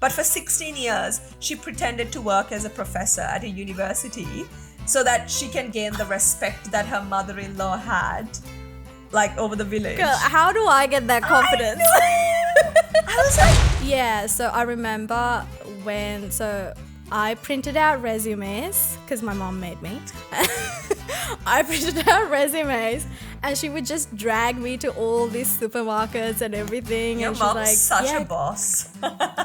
But for 16 years, she pretended to work as a professor at a university so that she can gain the respect that her mother-in-law had, like, over the village. Girl, how do I get that confidence? I was like, Yeah, so I remember I printed out resumes because my mom made me. I printed out resumes and she would just drag me to all these supermarkets and everything. your and she's mom's like, such yeah, a boss.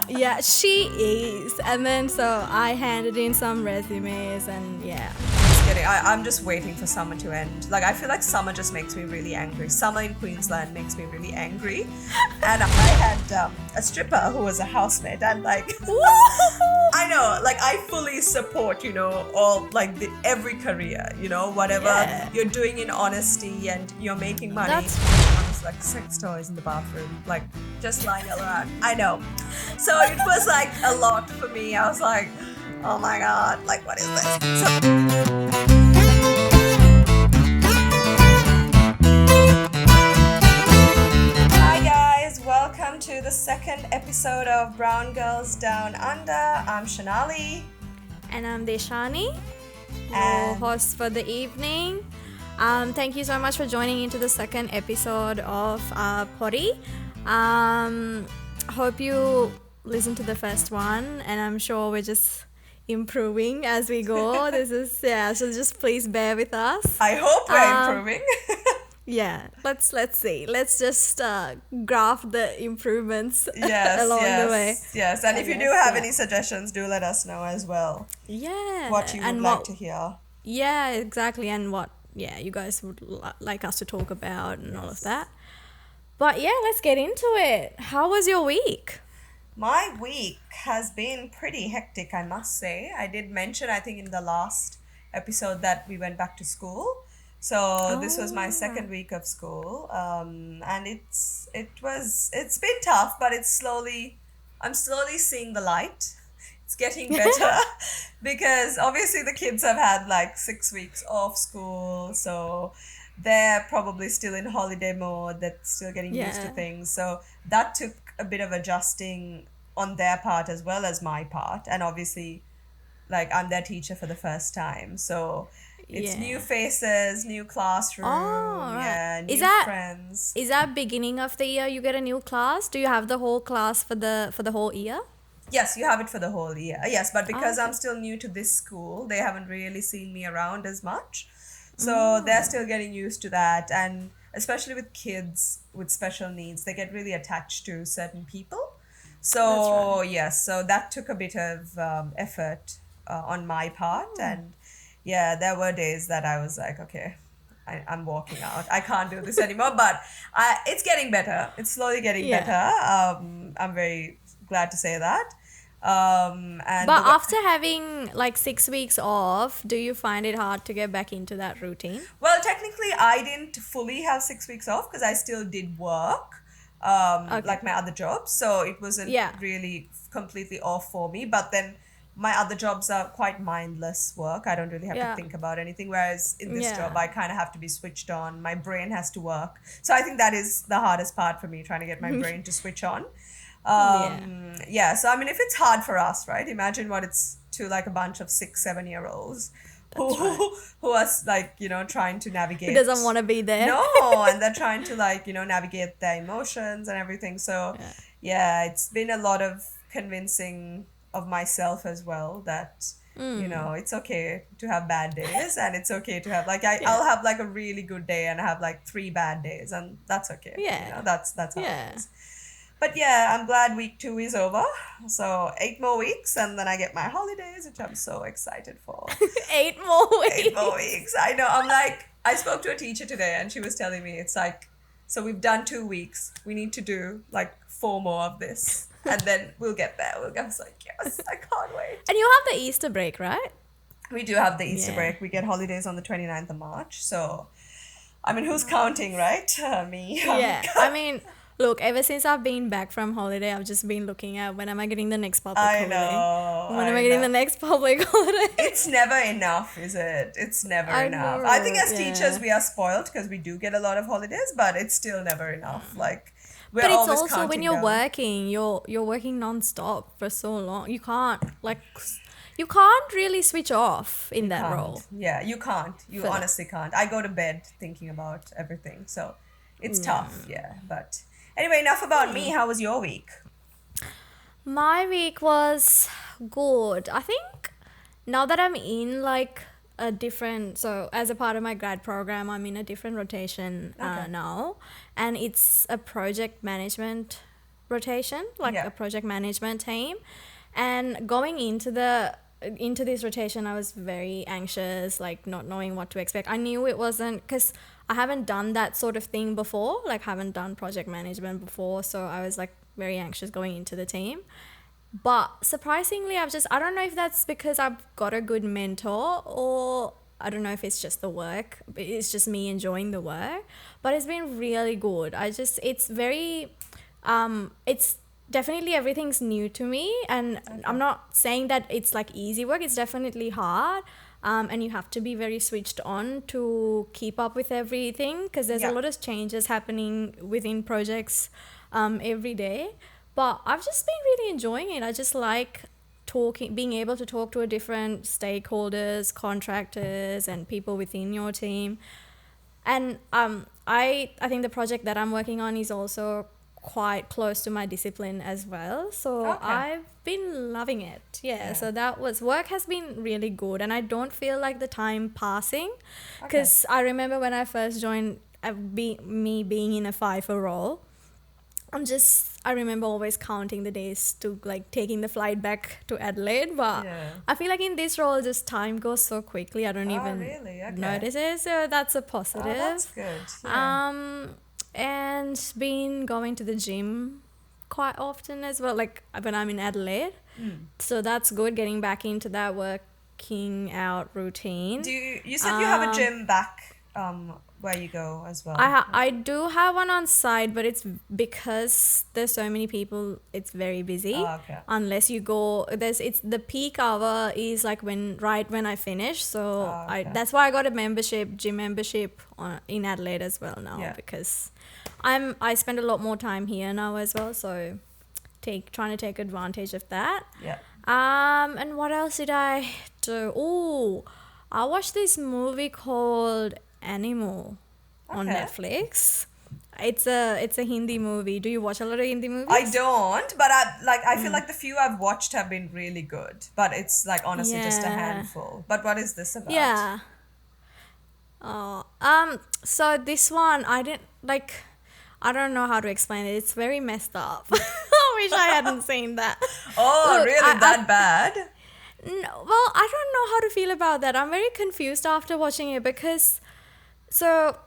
yeah, she is. And then so I handed in some resumes and yeah. Just kidding. I'm just waiting for summer to end. Like, I feel like summer just makes me really angry. Summer in Queensland makes me really angry. And I had a stripper who was a housemate, and like, I know, like, I fully support, all, like, every career, whatever you're doing in honesty and you're making money. That's- I was like, sex toys in the bathroom, like, just lying around. I know. So it was like a lot for me. I was like, oh my God, like, what is this? Hi guys, welcome to the second episode of Brown Girls Down Under. I'm Shanali. And I'm Deshani, your And- host for the evening. Thank you so much for joining into the second episode of Potty. Hope you listened to the first one, and I'm sure we're just improving as we go. So just please bear with us. I hope we're improving. Yeah, let's see. Let's just graph the improvements along the way. Yes, and if you do have any suggestions, do let us know as well. Yeah, What you would and like to hear. Yeah, exactly, and what you guys would like us to talk about and all of that. But yeah, let's get into it. How was your week? My week has been pretty hectic, I must say. I did mention, I think, in the last episode that we went back to school. So this was my second week of school, and it's been tough, but I'm slowly seeing the light. It's getting better because obviously the kids have had like 6 weeks off school, so they're probably still in holiday mode. They're still getting used to things. So that took a bit of adjusting on their part as well as my part, and obviously, like, I'm their teacher for the first time, so. It's new faces, new classroom, new friends. Is that beginning of the year you get a new class? Do you have the whole class for the whole year? Yes, you have it for the whole year. Yes, but because I'm still new to this school, they haven't really seen me around as much. So they're still getting used to that. And especially with kids with special needs, they get really attached to certain people. So, yes, so that took a bit of effort on my part. And yeah, there were days that I was like, okay, I'm walking out. I can't do this anymore. But it's getting better. It's slowly getting better. I'm very glad to say that. But after having like 6 weeks off, do you find it hard to get back into that routine? Well, technically, I didn't fully have 6 weeks off because I still did work, like my other jobs. So it wasn't really completely off for me. But then my other jobs are quite mindless work. I don't really have to think about anything. Whereas in this job, I kind of have to be switched on. My brain has to work. So I think that is the hardest part for me, trying to get my brain to switch on. So I mean, if it's hard for us, right? Imagine what it's to like a bunch of 6-7-year-olds who are like, trying to navigate. Who doesn't want to be there? No, and they're trying to like, navigate their emotions and everything. So it's been a lot of convincing of myself as well that it's okay to have bad days, and it's okay to have like I'll have like a really good day and I have like 3 bad days, and that's okay. That's how it is. But yeah, I'm glad week 2 is over. So 8 more weeks and then I get my holidays, which I'm so excited for. 8 more weeks. 8 more weeks. I know. I'm like, I spoke to a teacher today and she was telling me, it's like, so we've done 2 weeks. We need to do like 4 more of this. And then we'll get there. I was like, yes, I can't wait. And you have the Easter break, right? We do have the Easter break. We get holidays on the 29th of March. So, I mean, who's counting, right? Me. Yeah. I mean, look, ever since I've been back from holiday, I've just been looking at when am I getting the next public holiday? When am I getting the next public holiday? It's never enough, is it? It's never enough. I think as teachers, we are spoiled because we do get a lot of holidays, but it's still never enough. Like, We're But it's always also when counting you're down. working, you're working non-stop for so long. You can't really switch off in You that can't. role. Yeah, you can't. You For that. honestly can't. I go to bed thinking about everything. So it's Yeah. tough. Yeah. But anyway, enough about me. How was your week? My week was good. I think now that I'm in like a different, so as a part of my grad program, I'm in a different rotation Okay. now, and it's a project management rotation, like Yeah. a project management team. And going into this rotation, I was very anxious, like not knowing what to expect. I knew it wasn't because I haven't done that sort of thing before, like haven't done project management before, so I was like very anxious going into the team. But surprisingly, I don't know if that's because I've got a good mentor, or I don't know if it's just the work. It's just me enjoying the work. But it's been really good. It's very, it's definitely everything's new to me. And I'm Okay. not saying that it's like easy work. It's definitely hard. And you have to be very switched on to keep up with everything because there's a Yeah. lot of changes happening within projects every day. But I've just been really enjoying it. I just like being able to talk to a different stakeholders, contractors, and people within your team. And I think the project that I'm working on is also quite close to my discipline as well. So Okay. I've been loving it. Yeah. Yeah. So work has been really good, and I don't feel like the time passing, Okay. because I remember when I first joined, me being in a FIFO role. I remember always counting the days to like taking the flight back to Adelaide, but Yeah. I feel like in this role, just time goes so quickly. I don't Oh, even really? Okay. notice it, so that's a Oh, that's positive. good. Yeah. Um, and been going to the gym quite often as well, like when I'm in Adelaide. So that's good, getting back into that working out routine. You said you have a gym back where you go as well. I do have one on site, but it's because there's so many people, it's very busy. Oh, okay. Unless you go, it's the peak hour is like right when I finish. So Oh, okay. that's why I got a gym membership in Adelaide as well now, Yeah. because I spend a lot more time here now as well. So trying to take advantage of that. Yeah. And what else did I do? Oh, I watched this movie called Animal on Okay. Netflix. It's a Hindi movie. Do you watch a lot of Hindi movies? I don't, but I feel like the few I've watched have been really good. But it's like honestly just a Yeah. handful. But what is this about? Yeah. Oh, so this one I didn't like. I don't know how to explain it. It's very messed up. I wish I hadn't seen that. Oh, Look, really? That bad? No, well, I don't know how to feel about that. I'm very confused after watching it because, so,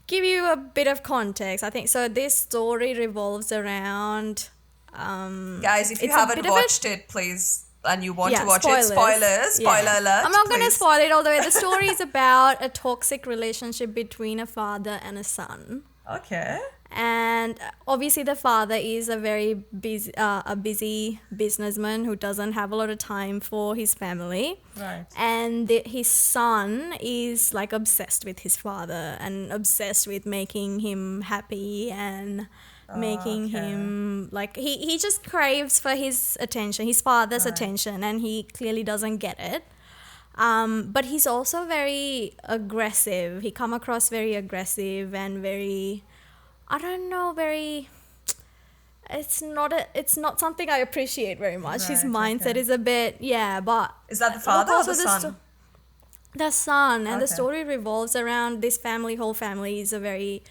give you a bit of context. I think so. This story revolves around. Guys, if you It's a haven't bit of watched it, please, and you want Yeah, to watch it, spoilers, spoiler Yeah. alert. I'm not going to please. spoil it all the way. The story is about a toxic relationship between a father and a son. Okay. And obviously the father is a very busy businessman who doesn't have a lot of time for his family. Right. And his son is like obsessed with his father and obsessed with making him happy and making okay. him like he just craves for his attention, his father's Right. attention, and he clearly doesn't get it. But he's also very aggressive. He come across very aggressive and very, I don't know, very. It's not something I appreciate very much. His Right, mindset okay. is a bit, yeah, but Is that the father or also the son? the son, and the Okay. story revolves around this family. Whole family is a very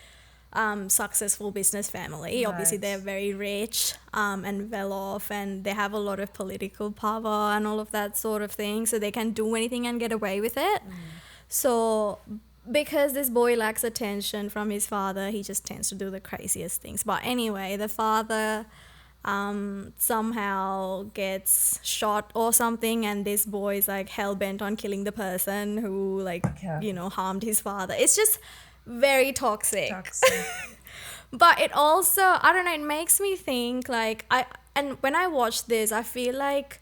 successful business family. Obviously, Right. they're very rich and well off, and they have a lot of political power and all of that sort of thing. So they can do anything and get away with it. So because this boy lacks attention from his father, he just tends to do the craziest things. But anyway, the father somehow gets shot or something, and this boy is like hell-bent on killing the person who Okay. harmed his father. It's just very toxic. Toxic. But it also, I don't know, it makes me think and when I watch this, I feel like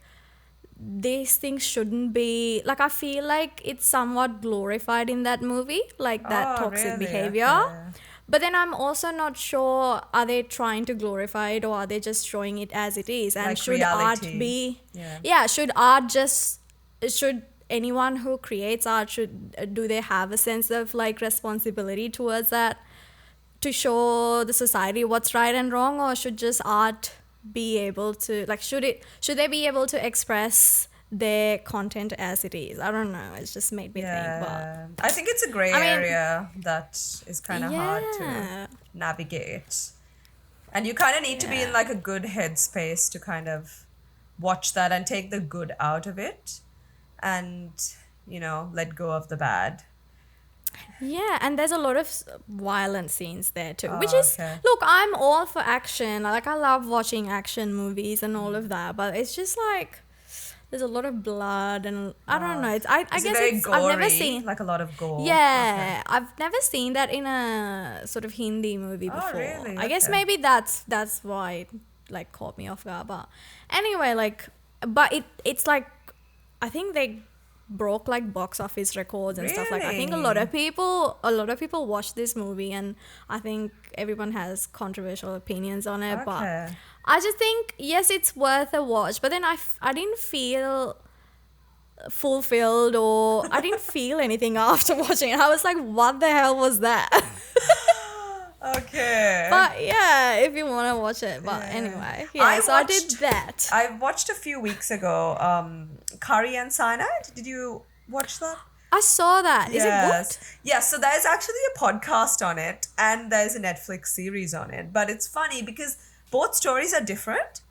these things shouldn't be, like, I feel like it's somewhat glorified in that movie, like that Oh, toxic really? behavior. Okay. But then I'm also not sure, are they trying to glorify it or are they just showing it as it is? And Like should art reality. be, Yeah. yeah, should art just, should anyone who creates art, should, do they have a sense of like responsibility towards that to show the society what's right and wrong, or should just art be able to, like, should they be able to express their content as it is? I don't know. It's just made me think, but Yeah. I think it's a gray I mean, area that is kind of hard to yeah. navigate. And you kind of need to be in Yeah. like a good headspace to kind of watch that and take the good out of it and, let go of the bad. Yeah, and there's a lot of violent scenes there too, which Oh, is, okay. look, I'm all for action. Like, I love watching action movies and all of that, but it's just like there's a lot of blood and I don't know. I Is it guess very it's, I've never gory? seen. Like a lot of gore? Yeah, I've never seen that in a sort of Hindi movie Oh, before. really? I guess Okay. maybe that's why it like caught me off guard. But anyway, like, but it's like, I think they broke like box office records and stuff. Like, I think a lot of people watch this movie, and I think everyone has controversial opinions on it. But Okay. I just think, yes, it's worth a watch. But then I didn't feel fulfilled, or I didn't feel anything after watching it. I was like, what the hell was that? Okay. But yeah, if you want to watch it. But anyway, yeah, I did watched- that. I watched a few weeks ago Curry and Cyanide. Did you watch that? I saw that. Is it good? Yes, so there's actually a podcast on it and there's a Netflix series on it. But it's funny because both stories are different.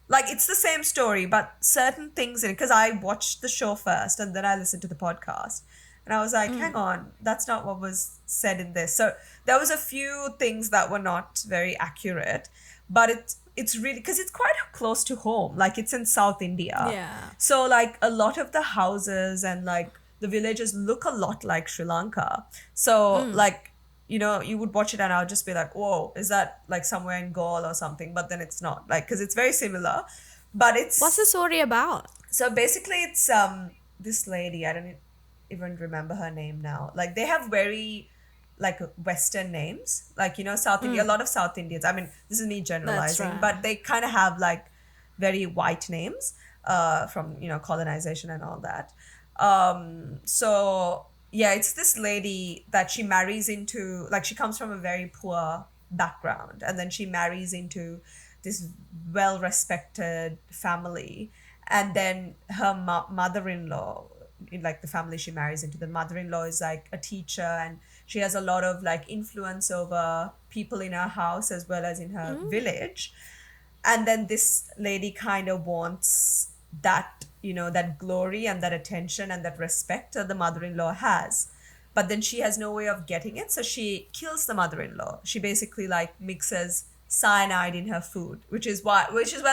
Like, it's the same story, but certain things in it, because I watched the show first and then I listened to the podcast. And I was like, hang on, that's not what was said in this. So there was a few things that were not very accurate, but it's really, because it's quite close to home. Like, it's in South India. Yeah. So, like, a lot of the houses and, like, the villages look a lot like Sri Lanka. So, like, you would watch it and I'll just be like, whoa, is that, like, somewhere in Gaul or something? But then it's not, like, because it's very similar. But it's... What's the story about? So, basically, it's this lady, I don't even remember her name now. Like, they have very... like Western names, like, South India, a lot of South Indians. I mean, this is me generalizing, right. but they kind of have like very white names from, colonization and all that. So yeah, it's this lady that she marries into, like, she comes from a very poor background and then she marries into this well-respected family. And then her mother-in-law, in like the family she marries into, the mother-in-law is like a teacher and she has a lot of like influence over people in her house as well as in her village. And then this lady kind of wants that, that glory and that attention and that respect that the mother-in-law has. But then she has no way of getting it. So she kills the mother-in-law. She basically like mixes cyanide in her food, which is where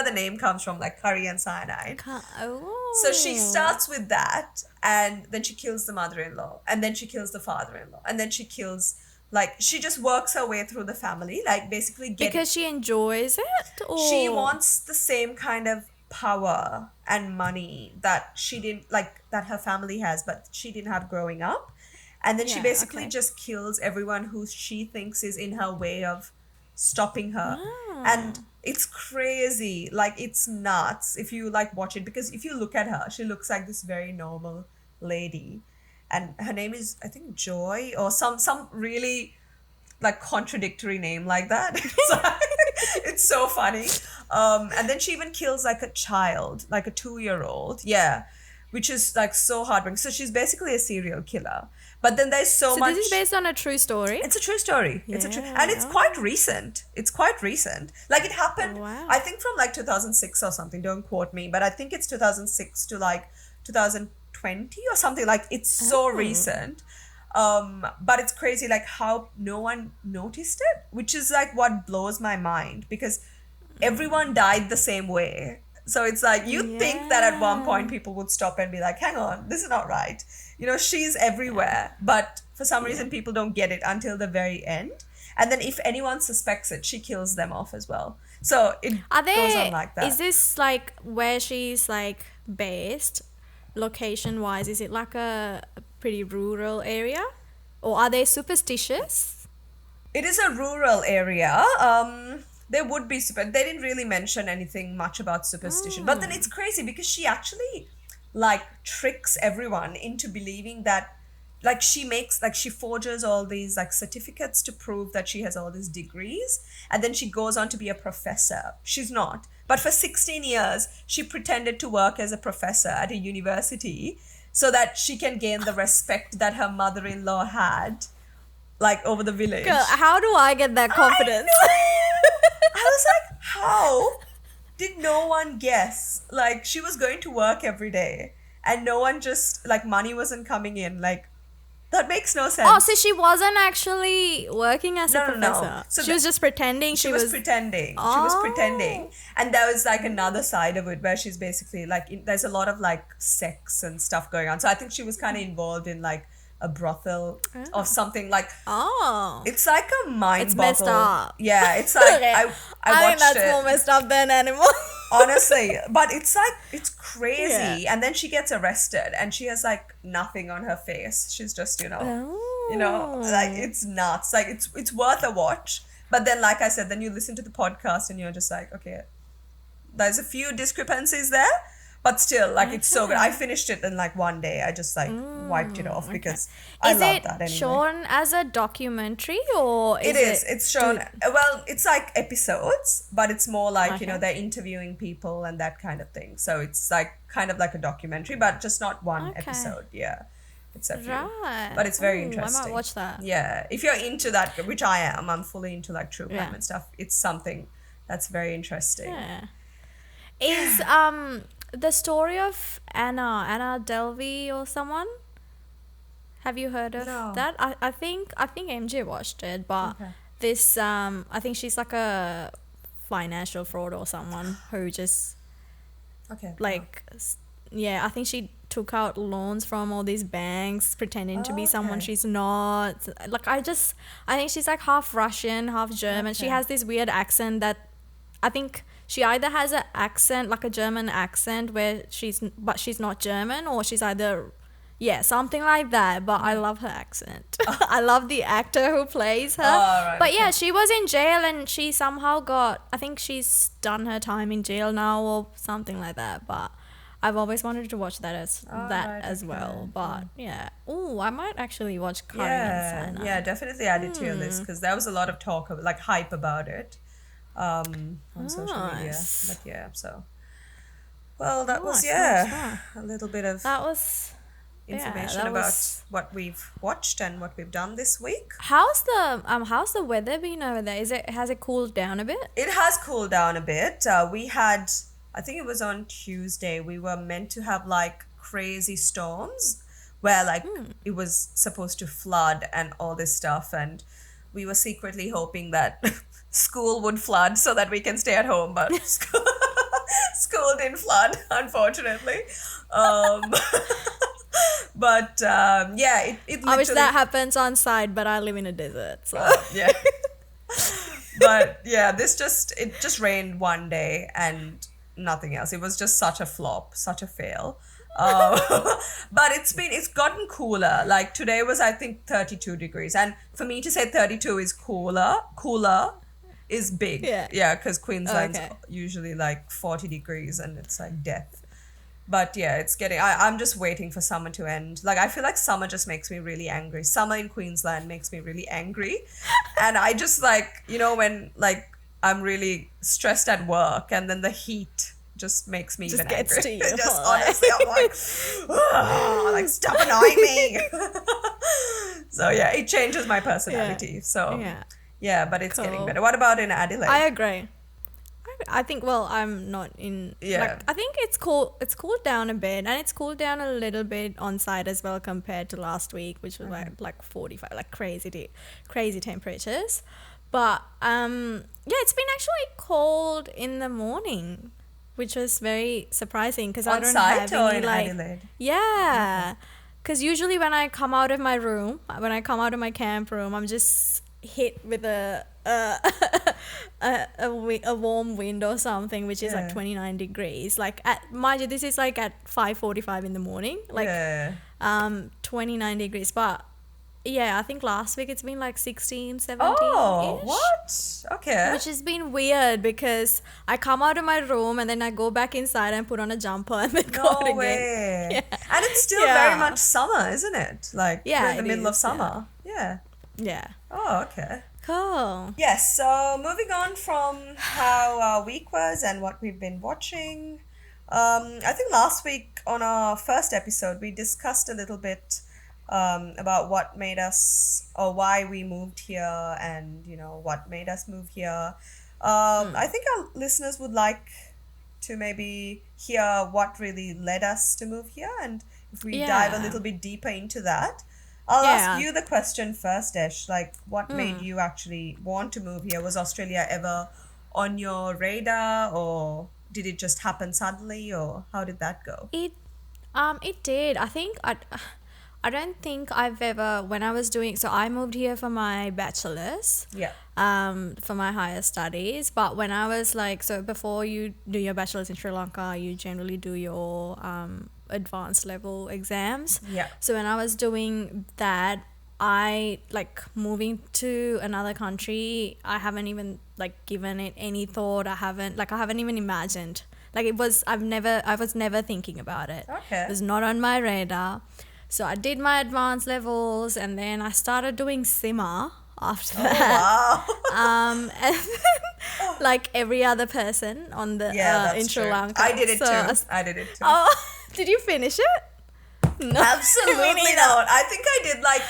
the name comes from, like curry and cyanide. Oh. So she starts with that, and then she kills the mother-in-law, and then she kills the father-in-law, and then she kills, like, she just works her way through the family, like basically Because she enjoys it? Or? she wants the same kind of power and money that she didn't, like, that her family has, but she didn't have growing up. And then she Yeah, basically okay. just kills everyone who she thinks is in her way of stopping her. Ah. And it's crazy. Like, it's nuts if you, like, watch it. Because if you look at her, she looks like this very normal lady. And her name is, I think, Joy, or some really, like, contradictory name like that. It's so funny. And then she even kills, like, a child, like a 2-year-old. Yeah. Which is, like, so heartbreaking. So she's basically a serial killer. But then there's so much... this is based on a true story? It's a true story. It's a true... Yeah. And it's quite recent. It's quite recent. Like, it happened, Wow. I think, from, like, 2006 or something. Don't quote me. But I think it's 2006 to, like, 2020 or something. Like, it's so recent. But it's crazy, like, how no one noticed it, which is, like, what blows my mind. Because everyone died the same way. So it's like, you'd think that at one point people would stop and be like, hang on, this is not right. She's everywhere. But for some reason, people don't get it until the very end. And then if anyone suspects it, she kills them off as well. So it goes on like that. Is this like where she's like based, location wise? Is it like a pretty rural area? Or are they superstitious? It is a rural area. There would be super. They didn't really mention anything much about superstition, but then it's crazy because she actually like tricks everyone into believing that, like she forges all these like certificates to prove that she has all these degrees, and then she goes on to be a professor. She's not, but for 16 years she pretended to work as a professor at a university so that she can gain the respect that her mother-in-law had, like, over the village. Girl, how do I get that confidence? I was like, how did no one guess? Like, she was going to work every day and no one just, like, money wasn't coming in. Like, that makes no sense. Oh, so she wasn't actually working as a No, no, no. professor. So she was just pretending she was pretending. She was pretending. And there was like another side of it where she's basically like, there's a lot of like sex and stuff going on. So I think she was kind of involved in like a brothel or something like. Oh. It's like a mind It's boggle. messed up. Yeah, it's like Okay. I I watched think that's it. more messed up than animal. Honestly, but it's like, it's crazy. Yeah. And then she gets arrested and she has like nothing on her face. She's just, you Oh. know, like, it's nuts. Like, it's worth a watch. But then, like I said, then you listen to the podcast and you're just like, okay, there's a few discrepancies there, but still, like, it's so good. I finished it in like one day. I just like wiped it off because I Is love it that anyway. shown as a documentary or is It is. It's shown. Well, it's like episodes, but it's more like, Okay. they're interviewing people and that kind of thing. So it's like kind of like a documentary, but just not one Okay. episode. Yeah, it's a few. Right. But it's very Ooh, interesting. I might watch that. Yeah, if you're into that, which I am, I'm fully into like true crime Yeah. and stuff. It's something that's very interesting. Yeah. Is the story of Anna Delvey or someone? Have you heard of No. that? I think MJ watched it, but Okay. this I think she's like a financial fraud or someone who just Okay. like yeah, I think she took out loans from all these banks pretending to be someone Okay. she's not. Like I think she's like half Russian, half German. She Okay. has this weird accent that I think she either has an accent like a German accent where she's not German, or she's either something like that, but I love her accent. I love the actor who plays her. Oh, right, But yeah, okay. she was in jail and she somehow I think she's done her time in jail now or something like that, but I've always wanted to watch that right, as okay, well. But yeah. Oh, I might actually watch Kari Yeah, and Sana. yeah, definitely add it to your list because there was a lot of talk of like hype about it on social media. Nice. But yeah, so well, that was Nice. a little bit of That was information that about was- what we've watched and what we've done this week. How's the weather been over there? Has it cooled down a bit? It has cooled down a bit. We had, I think it was on Tuesday, we were meant to have like crazy storms where like it was supposed to flood and all this stuff, and we were secretly hoping that school would flood so that we can stay at home, but school didn't flood, unfortunately. But yeah, it I wish literally, that happens on site, but I live in a desert, so yeah. But yeah, it just rained one day and nothing else. It was just such a flop, such a fail. But it's gotten cooler. Like today was, I think, 32 degrees, and for me to say 32 is cooler is big. Yeah. Because Queensland's Okay. usually like 40 degrees and it's like death. But yeah, it's getting. I'm just waiting for summer to end. Like I feel like summer just makes me really angry. Summer in Queensland makes me really angry, and I just like, when like I'm really stressed at work, and then the heat just makes me Just even gets angry. to you. Just honestly, I'm like, "Ugh, like stop annoying me." So yeah, it changes my personality. So yeah. but it's getting Cool. better. What about in Adelaide? I agree. I think, well, I'm not in. Yeah. Like, I think it's cool. It's cooled down a bit, and it's cooled down a little bit on site as well compared to last week, which was like 45, like crazy temperatures. But yeah, it's been actually cold in the morning, which was very surprising because I On don't site have or any in like Adelaide? yeah. Because usually when I come out of my room, when I come out of my camp room, I'm just hit with a warm wind or something, which is like 29 degrees. Like mind you, this is like at 5:45 in the morning, like 29 degrees. But I think last week it's been like 16, 17 Oh, ish. what? Okay. Which has been weird because I come out of my room and then I go back inside and put on a jumper and then go out No again. way. Yeah. And it's still Yeah. very much summer, isn't it? Like, Yeah, we're in the it middle of is, yeah. summer. Yeah. Yeah. Oh, okay. Cool. Yes, so moving on from how our week was and what we've been watching. I think last week on our first episode, we discussed a little bit about what made us or why we moved here and, what made us move here. I think our listeners would like to maybe hear what really led us to move here, and if we dive a Yeah. little bit deeper into that. I'll Yeah. ask you the question first, Ash. Like, what made you actually want to move here? Was Australia ever on your radar, or did it just happen suddenly, or how did that go? It did. I think I don't think I've ever, when I was doing, so I moved here for my bachelor's. Yeah. For my higher studies. But when I was like, so before you do your bachelor's in Sri Lanka, you generally do your advanced level exams. Yeah. So when I was doing that, I like moving to another country, I haven't even like given it any thought. I haven't even imagined. Like I was never thinking about it. Okay. It was not on my radar. So I did my advanced levels and then I started doing simmer after that. Wow. And then, like every other person on the That's in Sri true. Lanka. I did it So too. I did it too. Oh, did you finish it? No. Absolutely Me neither. not. I think I did like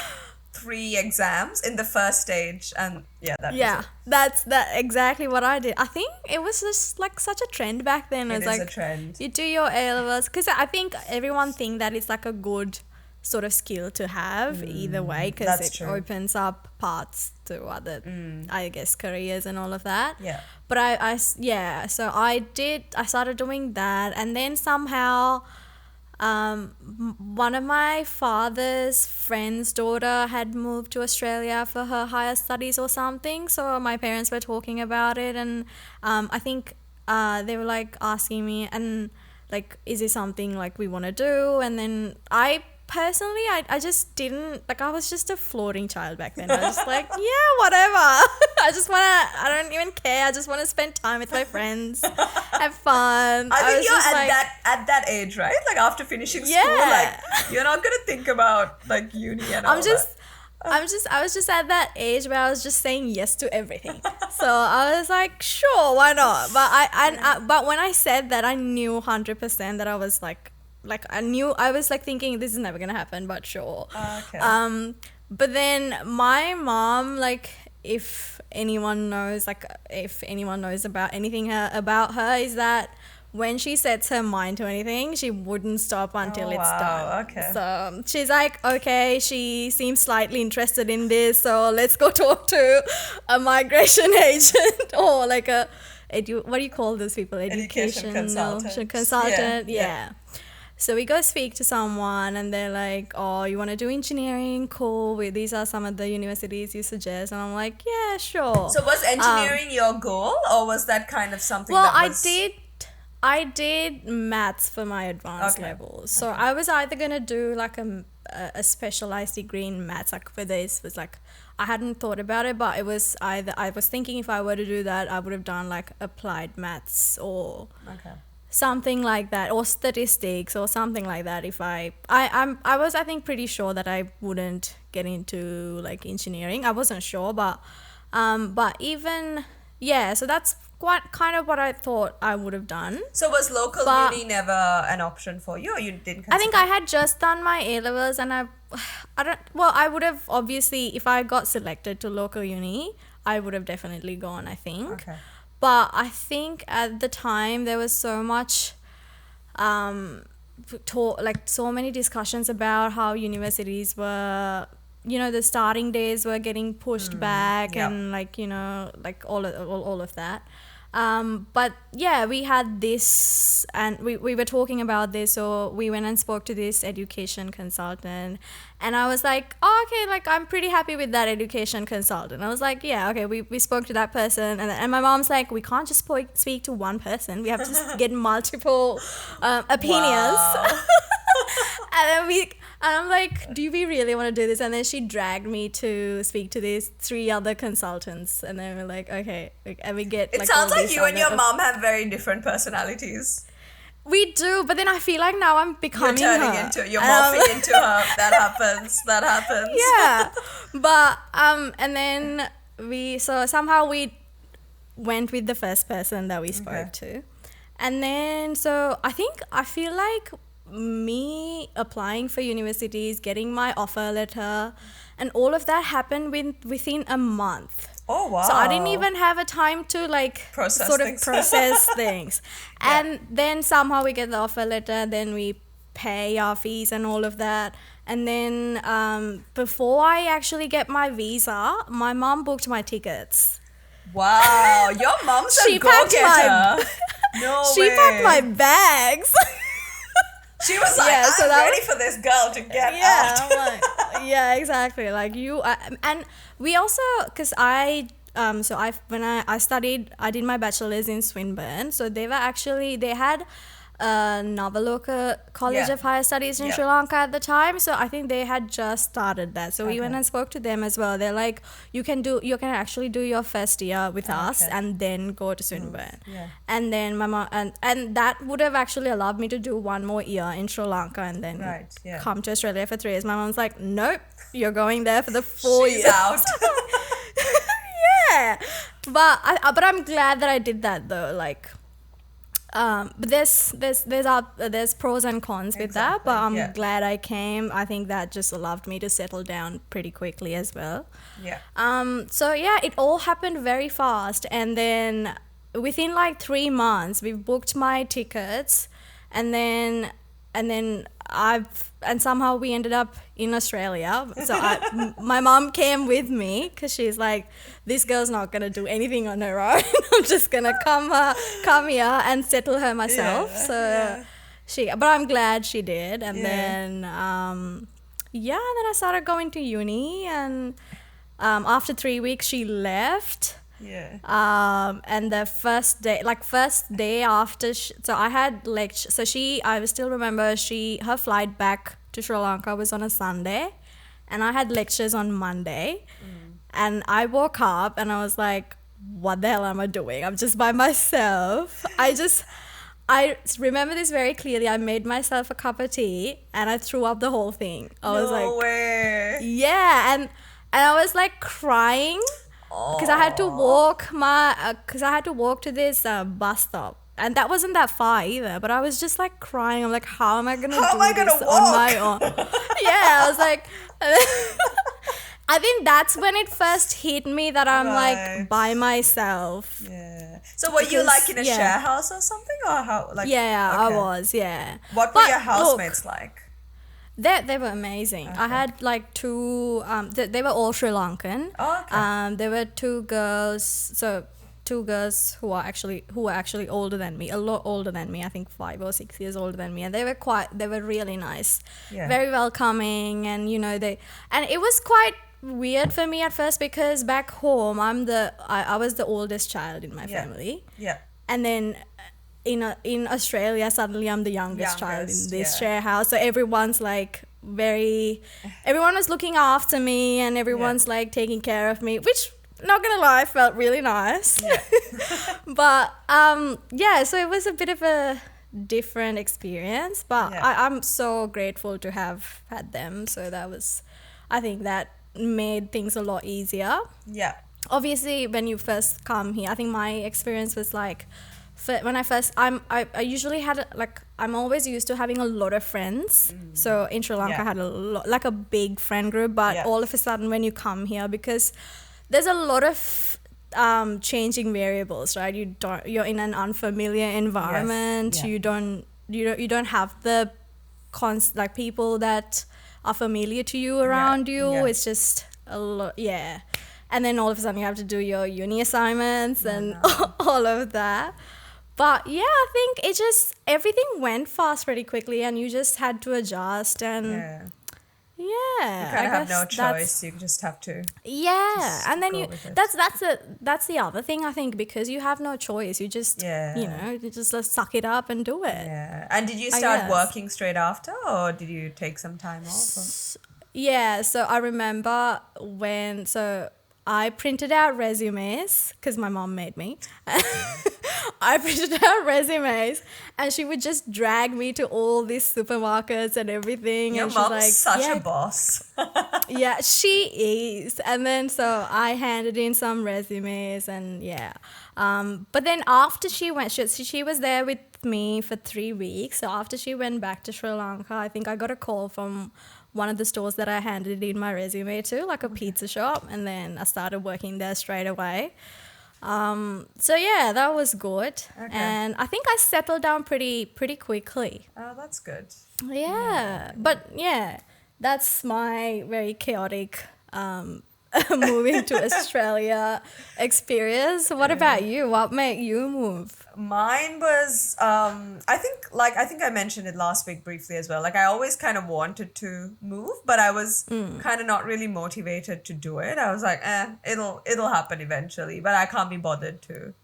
3 exams in the first stage, and that Yeah, was it. that's exactly what I did. I think it was just like such a trend back then. It was is like a trend. you do your A levels because I think everyone think that it's like a good sort of skill to have either way because that's it true. opens up paths to other, I guess, careers and all of that. Yeah. But so I started doing that, and then somehow one of my father's friend's daughter had moved to Australia for her higher studies or something. So my parents were talking about it, and I think they were like asking me, and like, is it something like we want to do? And then I personally, I just didn't, like, I was just a floating child back then. I was just like, yeah, whatever. I don't even care. I just want to spend time with my friends, have fun. I think was you're just like, at that age, right? Like after finishing school, Yeah. like you're not gonna think about like uni and all that. I was just at that age where I was just saying yes to everything. So I was like, sure, why not? But but when I said that, I knew 100% that I was like I was like thinking this is never gonna happen, but sure. Okay. But then my mom, like, if anyone knows about anything about her, is that when she sets her mind to anything, she wouldn't stop until it's done. Okay. So she's like, okay, she seems slightly interested in this, so let's go talk to a migration agent or like what do you call those people? Education consultant. Consultant, Yeah. yeah. So we go speak to someone and they're like, oh, you want to do engineering? Cool. These are some of the universities you suggest. And I'm like, yeah, sure. So was engineering your goal, or was that kind of something? Well, that was... I did maths for my advanced levels. So I was either going to do like a specialized degree in maths. Like for this was like, I hadn't thought about it, but it was either, I was thinking if I were to do that, I would have done like applied maths or something like that, or statistics or something like that. If I was, I think, pretty sure that I wouldn't get into like engineering. I wasn't sure, but even, yeah, so that's quite kind of what I thought I would have done. So was local uni never an option for you, or you didn't consider? I think I had just done my A-levels and I would have, obviously, if I got selected to local uni, I would have definitely gone, I think. Okay. But I think at the time there was so much so many discussions about how universities were, the starting days were getting pushed back and like, like all of that. But yeah, we had this and we were talking about this, so we went and spoke to this education consultant, and I was like, oh, okay, like I'm pretty happy with that education consultant. I was like, yeah, okay, we spoke to that person, and my mom's like, we can't just speak to one person, we have to just get multiple opinions. Wow. And then And I'm like, do we really want to do this? And then she dragged me to speak to these 3 other consultants. And then we're like, okay. And we get It like sounds all like these you and your other- mom have very different personalities. We do, but then I feel like now I'm You're becoming turning her. into, you're And I'm morphing into her. That happens. That happens. yeah. But and then somehow we went with the first person that we spoke to. And then I feel like me applying for universities, getting my offer letter, and all of that happened within a month. Oh, wow. So I didn't even have a time to process things. Yeah. And then somehow we get the offer letter, then we pay our fees and all of that. And then before I actually get my visa, my mom booked my tickets. Wow, your mom's a She packed go-getter. No She way. packed my bags. She was like, Yeah, so I'm that ready for this girl to get Yeah, out. I'm like, yeah, exactly. Like and we also, because when I studied, I did my bachelor's in Swinburne. So they had Navaloka College Yeah. of Higher Studies in Yeah. Sri Lanka at the time. So I think they had just started that. So we went and spoke to them as well. They're like, you can actually do your first year with us and then go to Swinburne. Yeah. And then my mom, and that would have actually allowed me to do one more year in Sri Lanka and then Right, yeah. come to Australia for 3 years. My mom's like, nope, you're going there for the 4 She's years. out. Yeah, but I'm glad that I did that though. Like, but there's pros and cons with that. But I'm glad I came. I think that just allowed me to settle down pretty quickly as well. Yeah. So yeah, it all happened very fast, and then within like 3 months, we've booked my tickets, and then somehow we ended up in Australia. So my mom came with me because she's like, this girl's not gonna do anything on her own. I'm just gonna come here and settle her myself. But I'm glad she did. And then then I started going to uni, and after 3 weeks she left. Yeah. And the first day after, so I had lecture. So I still remember her flight back to Sri Lanka was on a Sunday, and I had lectures on Monday. And I woke up and I was like, what the hell am I doing? I'm just by myself. I remember this very clearly. I made myself a cup of tea and I threw up the whole thing. I was like, no way. yeah, and I was like crying. Because I had to walk to this bus stop, and that wasn't that far either. But I was just like crying. I'm like, how am I gonna do this on my own? Yeah, I was like, I think that's when it first hit me that I'm like by myself. Yeah. So were you like in a share house or something, or how? Like, yeah, I was. Yeah. What were your housemates like? They were amazing. I had like 2. They were all Sri Lankan. Oh, okay. There were 2 girls. So 2 girls who were actually older than me, a lot older than me. I think 5 or 6 years older than me, and they were really nice, very welcoming, and and it was quite weird for me at first because back home I was the oldest child in my family. Yeah. And then in Australia, suddenly I'm the youngest child in this share house. So everyone's like everyone was looking after me, and everyone's like taking care of me, which, not gonna lie, felt really nice. Yeah. But so it was a bit of a different experience, but I'm so grateful to have had them. So I think that made things a lot easier. Yeah. Obviously, when you first come here, I think my experience was like, when I usually had I'm always used to having a lot of friends. So in Sri Lanka I had a big friend group, but all of a sudden when you come here, because there's a lot of changing variables, right? You're in an unfamiliar environment. You don't have the people that are familiar to you around you. It's just a lot. And then all of a sudden you have to do your uni assignments and all of that. But I think everything went fast pretty quickly, and you just had to adjust, and You Yeah, kind I of have no guess choice. You just have to yeah, just and then go you with it. that's the other thing I think, because you have no choice. You just Yeah. you just suck it up and do it. Yeah. And did you I start guess. working straight after, or did you take some time off? Or? Yeah, so I remember when I printed out resumes because my mom made me. I printed out resumes, and she would just drag me to all these supermarkets and everything, Your and she's mom's like, such a "Yeah, boss. yeah, she is." And then so I handed in some resumes, and yeah. But then after she went, she was there with me for 3 weeks. So after she went back to Sri Lanka, I think I got a call from one of the stores that I handed in my resume to, like a pizza shop, and then I started working there straight away. So yeah, that was good, Okay. and I think I settled down pretty quickly. Oh, that's good. Yeah, but yeah, that's my very chaotic moving to Australia experience. What about you? What made you move? Mine was I think I mentioned it last week briefly as well. Like I always kind of wanted to move, but I was kind of not really motivated to do it. I was like, it'll happen eventually, but I can't be bothered to,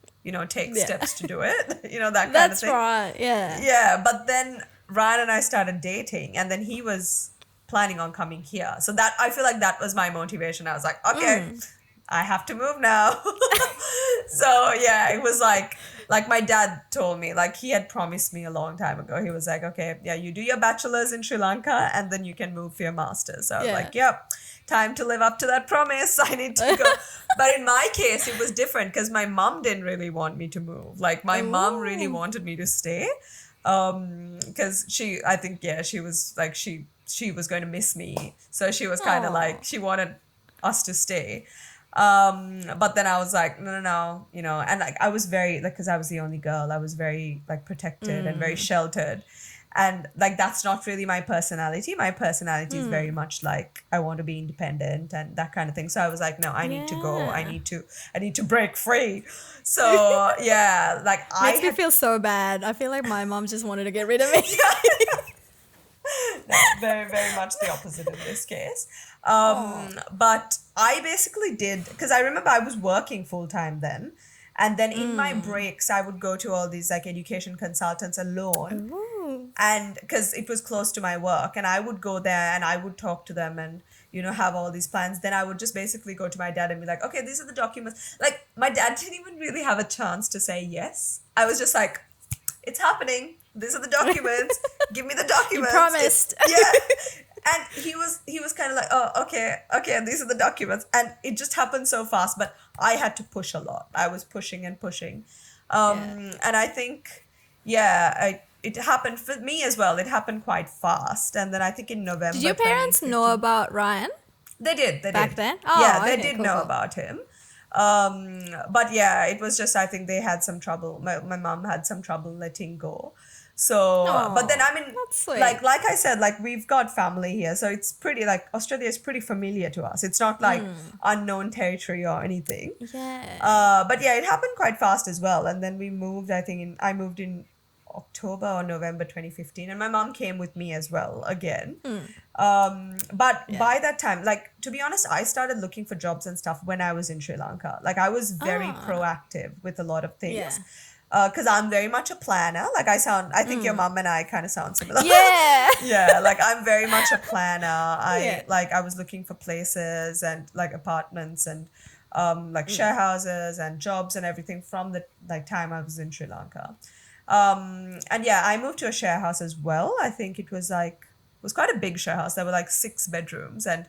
take Yeah, steps to do it. That kind of that's thing. right. Yeah. Yeah, but then Ryan and I started dating, and then he was planning on coming here. So that I feel like that was my motivation. I was like, okay, I have to move now. So yeah, it was like my dad told me, like he had promised me a long time ago. He was like, okay, yeah, you do your bachelor's in Sri Lanka and then you can move for your master's. So I was Yeah. like, yep, time to live up to that promise. I need to go. But in my case, it was different because my mom didn't really want me to move. Like my mom really Ooh. wanted me to stay. Because I think, yeah, she was like, she was going to miss me. So she was kind of Aw. like, she wanted us to stay. But then I was like, no, no, no, and like I was very like, because I was the only girl, I was very like protected and very sheltered, and like that's not really my personality. My personality is very much like I want to be independent and that kind of thing. So I was like, no, I need to go. Yeah. I need to break free. So yeah, like I Makes me had feel so bad. I feel like my mom just wanted to get rid of me. no, very, very much the opposite in this case. Oh. But I basically did, because I remember I was working full time then. And then in my breaks, I would go to all these like education consultants alone. Ooh. And because it was close to my work, and I would go there and I would talk to them and, have all these plans. Then I would just basically go to my dad and be like, okay, these are the documents. Like my dad didn't even really have a chance to say yes. I was just like, it's happening. These are the documents. Give me the documents. promised. Yeah. And he was kind of like, oh, okay, these are the documents. And it just happened so fast, but I had to push a lot. I was pushing and pushing. Yeah. And I think, yeah, it happened for me as well. It happened quite fast. And then I think in November Did your parents know 2015 about Ryan they did. They back did. then? Oh, Yeah, they okay, did cool, know cool. about him. But yeah, it was just I think they had some trouble. My mom had some trouble letting go. So, but then Oh, I mean, that's sweet. like I said, like we've got family here, so it's pretty like Australia is pretty familiar to us. It's not like unknown territory or anything. Yeah. But yeah, it happened quite fast as well. And then we moved. I moved in October or November 2015, and my mom came with me as well again. But Yeah. by that time, like to be honest, I started looking for jobs and stuff when I was in Sri Lanka. Like I was very proactive with a lot of things. Yeah. Because I'm very much a planner. Like I think your mom and I kind of sound similar. Yeah. Yeah, like I'm very much a planner. Yeah. I was looking for places and like apartments and like share houses and jobs and everything from the like time I was in Sri Lanka. And yeah, I moved to a share house as well. I think it was quite a big share house. There were like 6 bedrooms, and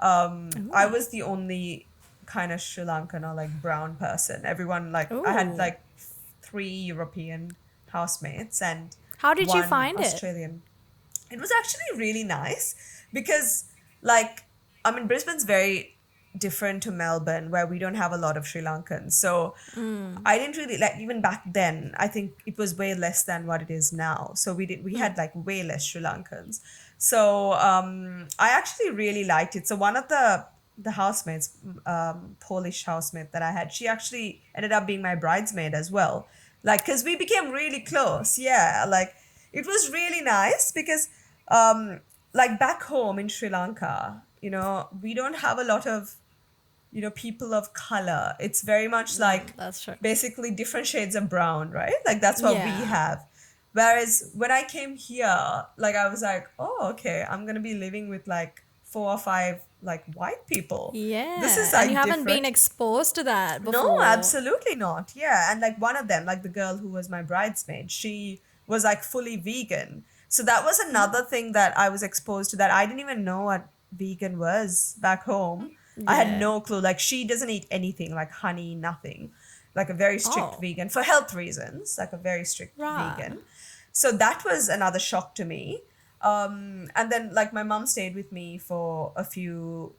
I was the only kind of Sri Lankan or like brown person. Everyone like I had Ooh. like 3 European housemates and How did you one find it? Australian. It was actually really nice because like I mean Brisbane's very different to Melbourne where we don't have a lot of Sri Lankans. So I didn't really like even back then, I think it was way less than what it is now. So we had like way less Sri Lankans. So I actually really liked it. So one of the housemates, Polish housemate that I had, she actually ended up being my bridesmaid as well. Like, because we became really close. Yeah, like it was really nice because like back home in Sri Lanka, we don't have a lot of, people of color. It's very much like That's true. basically different shades of brown, right? Like that's what we Yeah. have. Whereas when I came here, like I was like, oh, okay, I'm gonna be living with like four or five like white people. This Yeah. is And you like haven't been different. exposed to that No, before. absolutely not. Yeah. And like one of them, like the girl who was my bridesmaid, she was like fully vegan. So that was another thing that I was exposed to that I didn't even know what vegan was back home. I had Yeah. no clue. Like she doesn't eat anything, like honey, nothing. Like a very strict Oh, vegan for health reasons, like a very strict right. vegan. So that was another shock to me. And then like my mom stayed with me for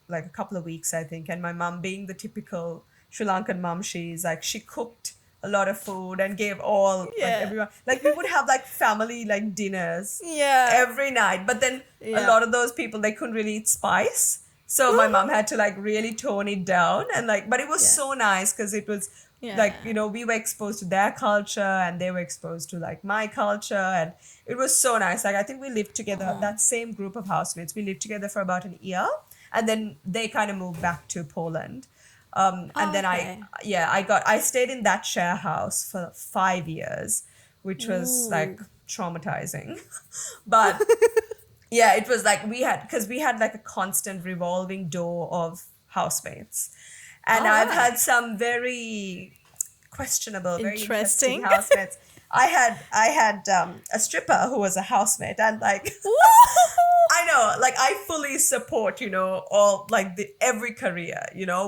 like a couple of weeks, I think. And my mom, being the typical Sri Lankan mom, she cooked a lot of food and gave all like Yeah. everyone, like we would have like family like dinners Yeah. every night. But then a Yeah. lot of those people, they couldn't really eat spice. So my mom had to like really tone it down, and like, but it was Yeah. so nice because it was like, Yeah. we were exposed to their culture and they were exposed to like my culture, and it was so nice. Like I think we lived together, Oh. that same group of housemates, we lived together for about an year, and then they kind of moved back to Poland. And Oh, then okay. I stayed in that share house for 5 years, which was like Ooh. traumatizing. But yeah, it was like because we had like a constant revolving door of housemates. And All I've right. had some very questionable, very interesting Interesting. housemates. I had a stripper who was a housemate, and like I know, like I fully support, all like the every career,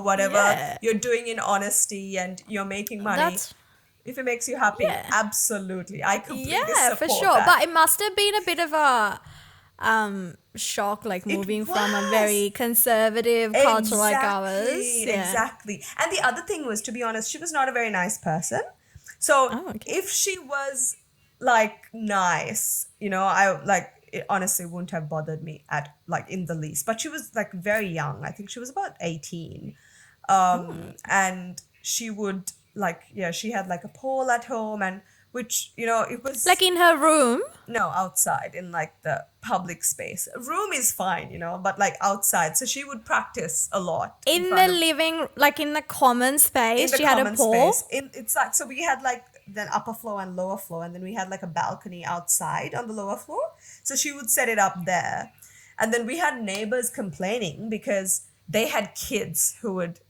whatever Yeah. you're doing in honesty and you're making money. That's If it makes you happy, yeah. absolutely. I completely Yeah, for support sure. that. But it must have been a bit of a shock, like It moving from a was. very conservative culture like ours. Exactly, Yeah. exactly. And the other thing was, to be honest, she was not a very nice person. So Oh, okay. if she was like nice, I like it honestly wouldn't have bothered me at like in the least. But she was like very young. I think she was about 18. And she would like, yeah, she had like a pole at home, and which, it Like was in her room, no, outside in like the public space. A room is fine, but like outside. So she would practice a lot in in front the of living, like in the common in space, the she had a common pole. space. It's like, so we had like the upper floor and lower floor, and then we had like a balcony outside on the lower floor. So she would set it up there. And then we had neighbors complaining because they had kids who would,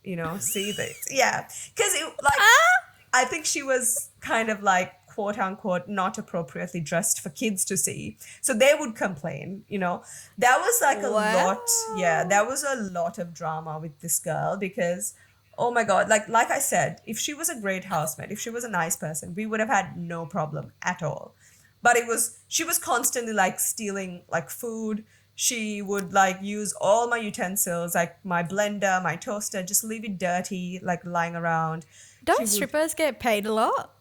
see this. Yeah. Because like Ah! I think she was kind of like quote unquote not appropriately dressed for kids to see. So they would complain. There was like a lot, yeah, Wow. there was a lot of drama with this girl because oh my God, like I said, if she was a great housemate, if she was a nice person, we would have had no problem at all. But she was constantly like stealing like food. She would like use all my utensils, like my blender, my toaster, just leave it dirty, like lying around. She Don't would strippers get paid a lot?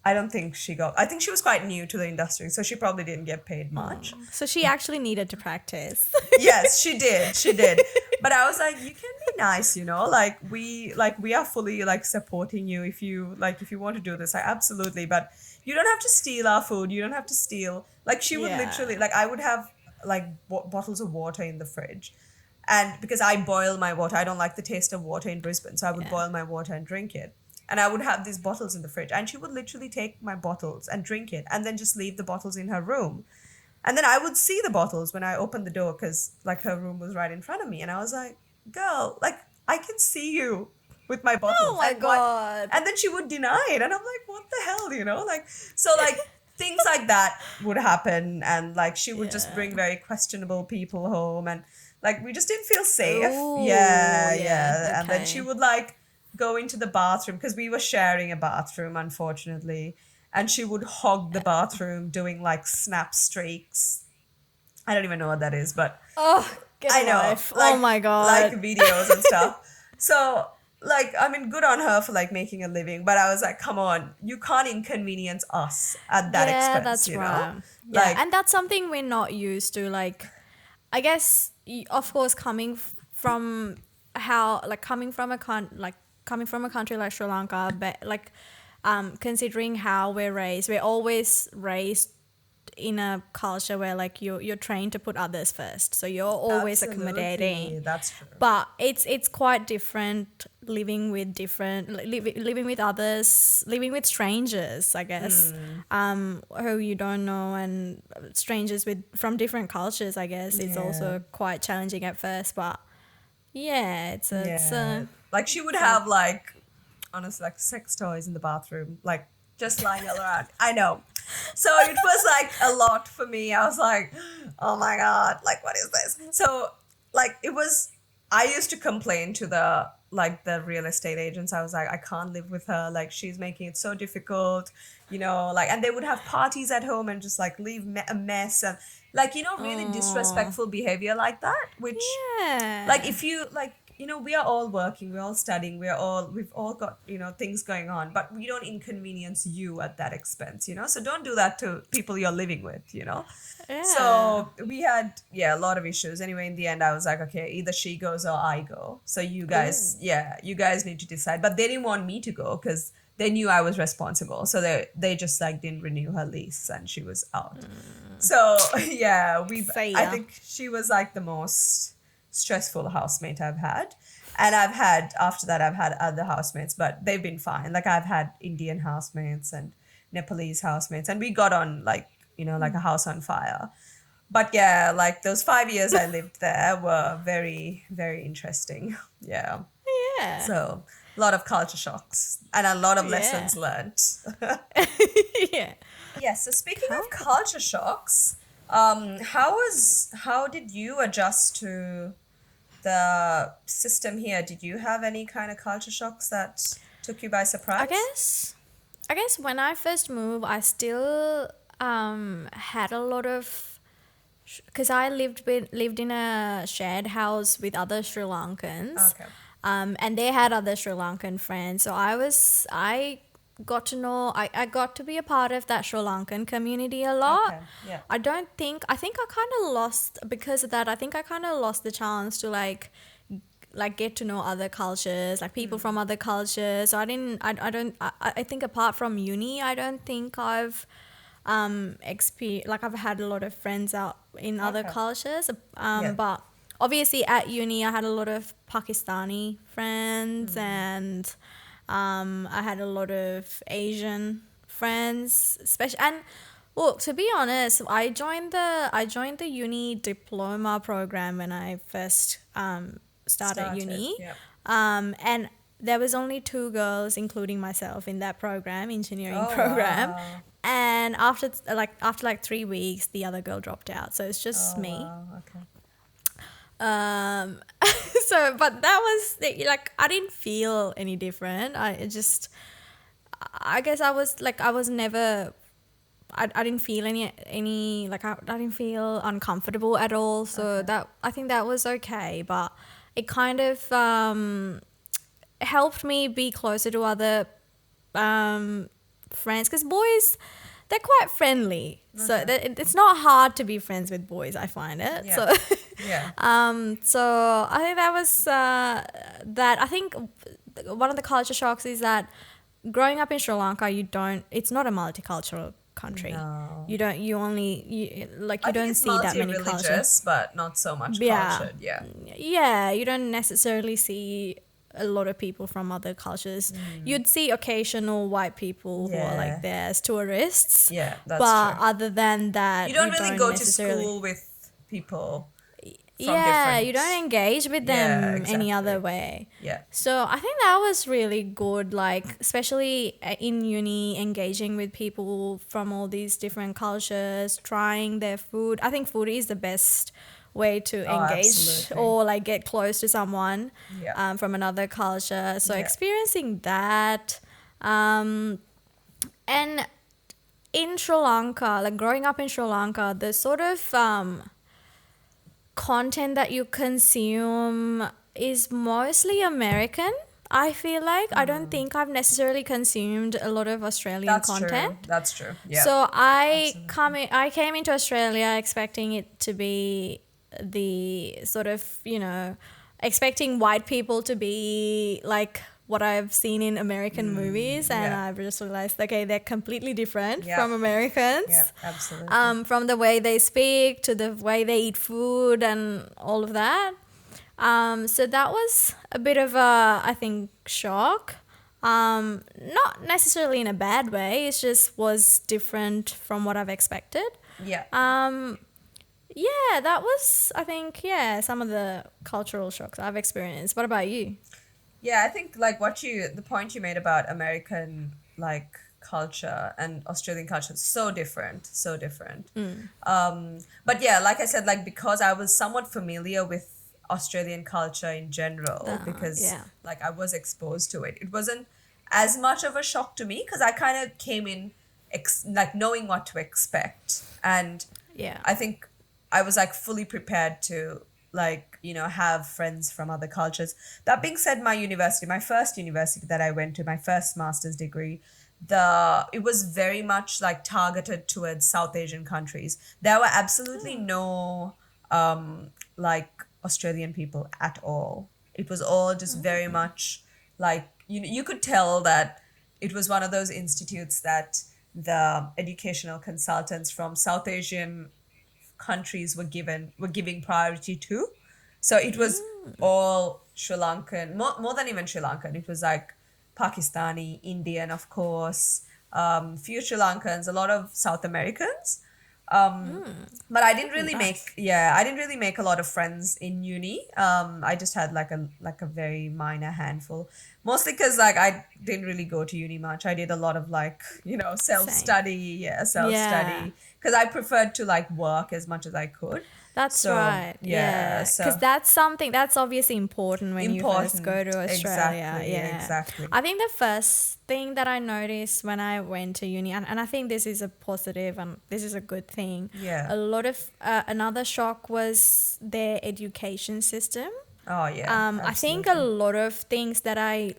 I don't think I think she was quite new to the industry, so she probably didn't get paid much. So she actually needed to practice. Yes, she did. She did. But I was like, you can be nice, like we are fully like supporting you if you want to do this. Like absolutely, but you don't have to steal our food. You don't have to steal. Like she would Yeah. literally like I would have like bottles of water in the fridge. And because I boil my water, I don't like the taste of water in Brisbane, so I would Yeah. boil my water and drink it. And I would have these bottles in the fridge, and she would literally take my bottles and drink it, and then just leave the bottles in her room. And then I would see the bottles when I opened the door because like her room was right in front of me, and I was like, "Girl, like I can see you with my Oh bottles." my And what? god. And then she would deny it, and I'm like, "What the hell?" Like so like things like that would happen, and like she would just Yeah. bring very questionable people home, and like we just didn't feel safe. Ooh, Yeah, yeah, yeah. And then she okay. would like go into the bathroom because we were sharing a bathroom, unfortunately. And she would hog the bathroom doing like snap streaks. I don't even know what that is, but Oh, get I a know, life. Oh like my like god. videos and stuff. So like I mean good on her for like making a living, but I was like, come on, you can't inconvenience us at that Yeah, expense, that's right. Yeah, Like and that's something we're not used to. Like, I guess, of course, from how, like, coming from a country like Sri Lanka, but like, considering how we're raised, we're always raised in a culture where like you're trained to put others first, so you're always Absolutely, accommodating. that's true. But it's quite different living with living with others, living with strangers, I guess, who you don't know, and strangers with from different cultures. I guess it's Yeah. also quite challenging at first, but yeah, Yeah. Like she would have like honestly like sex toys in the bathroom, like just lying all around. I know. So it was like a lot for me. I was like, oh my God, like what is this? So like it was I used to complain to the real estate agents. I was like, I can't live with her. Like she's making it so difficult, like and they would have parties at home and just like leave a mess and like, really oh disrespectful behavior like that, which like yeah. if you like we are all working, we're all studying, we've all got things going on, but we don't inconvenience you at that expense, so don't do that to people you're living with. Yeah. So we had a lot of issues. Anyway, in the end I was like, okay, either she goes or I go, so Ooh. you guys need to decide. But they didn't want me to go because they knew I was responsible, so they just like didn't renew her lease and she was out. So yeah, See I ya. think she was like the most stressful housemate I've had. And I've had other housemates, but they've been fine. Like I've had Indian housemates and Nepalese housemates, and we got on like a house on fire. But yeah, like those 5 years I lived there were very, very interesting. Yeah. Yeah. So a lot of culture shocks and a lot of Yeah. lessons learned. Yeah. Yes. So speaking Cool. of culture shocks, how did you adjust to the system here? Did you have any kind of culture shocks that took you by I surprise? guess I guess when I first moved, I still had a lot of, because I lived in a shared house with other Sri Lankans, Okay. and they had other Sri Lankan friends. So I got to know, I got to be a part of that Sri Lankan community a lot. Okay. Yeah. I think I kind of lost, because of that, I think I kind of lost the chance to like get to know other cultures, like people from other cultures. So I think apart from uni, I don't think I've like I've had a lot of friends out in other Okay. cultures. Yeah. But obviously at uni I had a lot of Pakistani friends, and I had a lot of Asian friends, especially. And well, to be honest, I joined the uni diploma program when I first started uni, Yeah. and there was only 2 girls, including myself, in that program, engineering Oh program. wow. And after 3 weeks, the other girl dropped out, so it's just Oh me. wow. Okay. Um, so, but that was like, I didn't feel any different. I guess I was never. I didn't feel any like I didn't feel uncomfortable at all. So Okay. that, I think that was okay, but it kind of helped me be closer to other friends, because boys, they're quite friendly. So Okay. it's not hard to be friends with boys, I find it. Yeah. So Yeah. so I think that was that. I think one of the culture shocks is that growing up in Sri Lanka, it's not a multicultural country. No. You I think don't it's see that many cultures. multi-religious, but not so much Yeah. cultured. Yeah. Yeah, you don't necessarily see a lot of people from other cultures. You'd see occasional white people who are Yeah. like there as tourists. Yeah, that's But true. other than that, You don't really go to necessarily. school with people from Yeah, different. you don't engage with Yeah, them any other exactly. way. Yeah. So I think that was really good, like especially in uni, engaging with people from all these different cultures, trying their food. I think food is the best way to Oh, engage absolutely. or like get close to someone Yeah. from another culture. So Yeah. experiencing that, and in Sri Lanka, like growing up in Sri Lanka, the sort of content that you consume is mostly American. I feel like I don't think I've necessarily consumed a lot of Australian That's content. true. That's true. Yeah. So Absolutely. I came into Australia expecting it to be the sort of, expecting white people to be like what I've seen in American movies, and yeah. I've just realized, okay, they're completely different Yeah. from Americans. Yeah, absolutely. From the way they speak to the way they eat food and all of that. So that was a bit of a, I think, shock. Not necessarily in a bad way. It just was different from what I've expected. Yeah. Yeah, that was, I think, yeah, some of the cultural shocks I've experienced. What about you? Yeah, I think like the point you made about American like culture and Australian culture is so different, so different. But yeah, like I said, like because I was somewhat familiar with Australian culture in general, because Yeah. like I was exposed to it. It wasn't as much of a shock to me because I kind of came in like knowing what to expect, and Yeah. I think I was like fully prepared to like, have friends from other cultures. That being said, my first university that I went to, my first master's degree, it was very much like targeted towards South Asian countries. There were absolutely no like Australian people at all. It was all just very much like, you could tell that it was one of those institutes that the educational consultants from South Asian countries were giving priority to. So it was all Sri Lankan, more than even Sri Lankan. It was like Pakistani, Indian, of course, few Sri Lankans, a lot of South Americans. But That'd be nice. I didn't really make a lot of friends in uni. I just had like a very minor handful, mostly because like I didn't really go to uni much. I did a lot of like, Same. self Yeah. study, because I preferred to like work as much as I could. That's So right. yeah, Yeah. Because so that's something that's obviously important when you first go important. to Australia. Exactly, Yeah. exactly. I think the first thing that I noticed when I went to uni, and I think this is a positive and this is a good thing, Yeah. a lot of another shock was their education system. Oh yeah, I think a absolutely. lot of things that I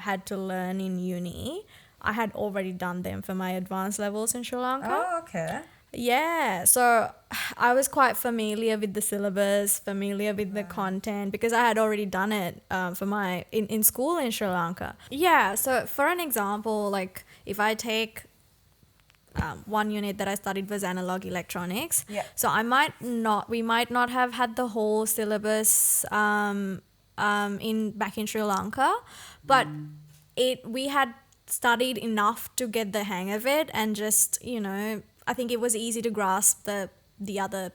had to learn in uni, I had already done them for my advanced levels in Sri Lanka. Oh, okay. Yeah, so I was quite familiar with the syllabus, familiar with the Right. content because I had already done it for my in school in Sri Lanka. Yeah, so for an example, like if I take one unit that I studied was analog electronics. Yeah. So we might not have had the whole syllabus in back in Sri Lanka, but we had studied enough to get the hang of it, and just I think it was easy to grasp the other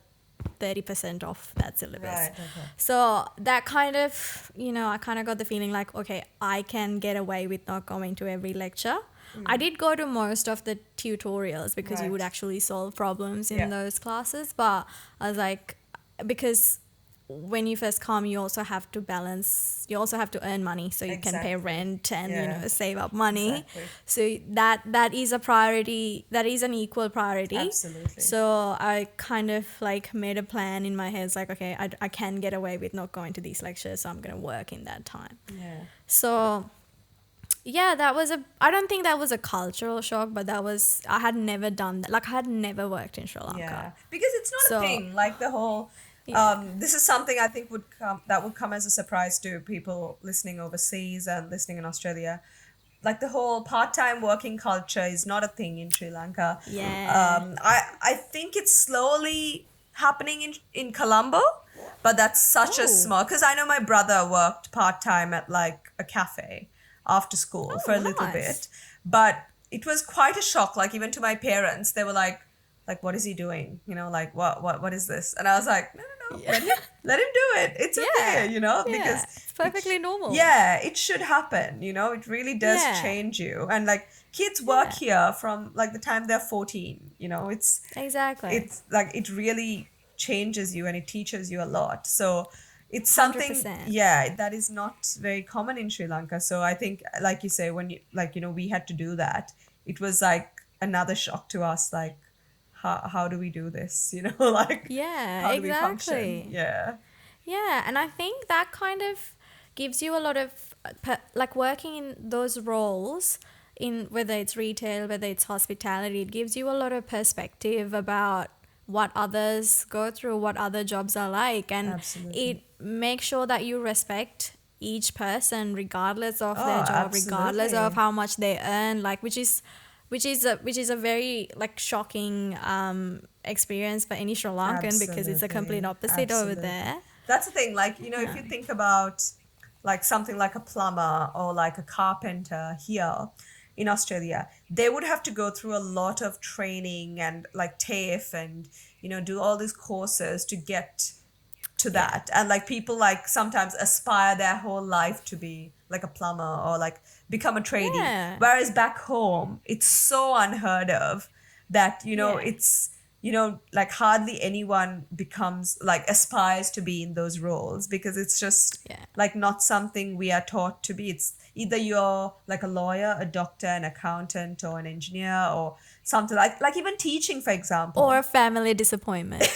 30% of that syllabus. Right. Okay. So that kind of, I kind of got the feeling like, okay, I can get away with not going to every lecture. I did go to most of the tutorials because you would Right. actually solve problems in Yeah. those classes. But I was like, because when you first come, you also have to earn money so you can pay Exactly. rent and, Yeah. save up money. Exactly. So that is a priority, that is an equal priority. Absolutely. So I kind of like made a plan in my head. It's like, okay, I can get away with not going to these lectures, so I'm going to work in that time. Yeah. So yeah, I don't think that was a cultural shock, but I had never done that. Like I had never worked in Sri Lanka. Yeah. Because it's not a So thing. Like the whole yeah. this is something I think would come as a surprise to people listening overseas and listening in Australia. Like the whole part-time working culture is not a thing in Sri Lanka. Yeah. I think it's slowly happening in Colombo, but that's such a Oh. small, because I know my brother worked part-time at like a cafe after school for a Oh, little nice. bit, but it was quite a shock. Like even to my parents, they were like what is he doing? Like what is this? And I was like, no, no, no, Yeah. let him do it. It's Yeah. okay, because Yeah. It's perfectly normal. yeah, it should happen. It really does Yeah. change you. And like kids work Yeah. here from like the time they're 14. Exactly. It's like it really changes you and it teaches you a lot. So it's something, 100%. yeah, that is not very common in Sri Lanka. So I think, like you say, when we had to do that, it was like another shock to us. Like, how do we do this? Like, Yeah, how do we function? exactly. Yeah. Yeah, and I think that kind of gives you a lot of like working in those roles, in whether it's retail, whether it's hospitality, it gives you a lot of perspective about what others go through, what other jobs are like, and Absolutely. it makes sure that you respect each person, regardless of Oh, their job, regardless of absolutely. how much they earn, like which is a very like shocking experience for any Sri Lankan, because it's a complete Absolutely. opposite over Absolutely. there. That's the thing. Like, if Yeah. you think about like something like a plumber or like a carpenter here in Australia, they would have to go through a lot of training and like TAFE and, do all these courses to get to Yeah. that. And like people like sometimes aspire their whole life to be like a plumber or like become a tradie, Yeah. whereas back home it's so unheard of that Yeah. it's like hardly anyone becomes like aspires to be in those roles, because it's just Yeah. like not something we are taught to be. It's either you're like a lawyer, a doctor, an accountant, or an engineer, or something like even teaching, for Or example. a family disappointment.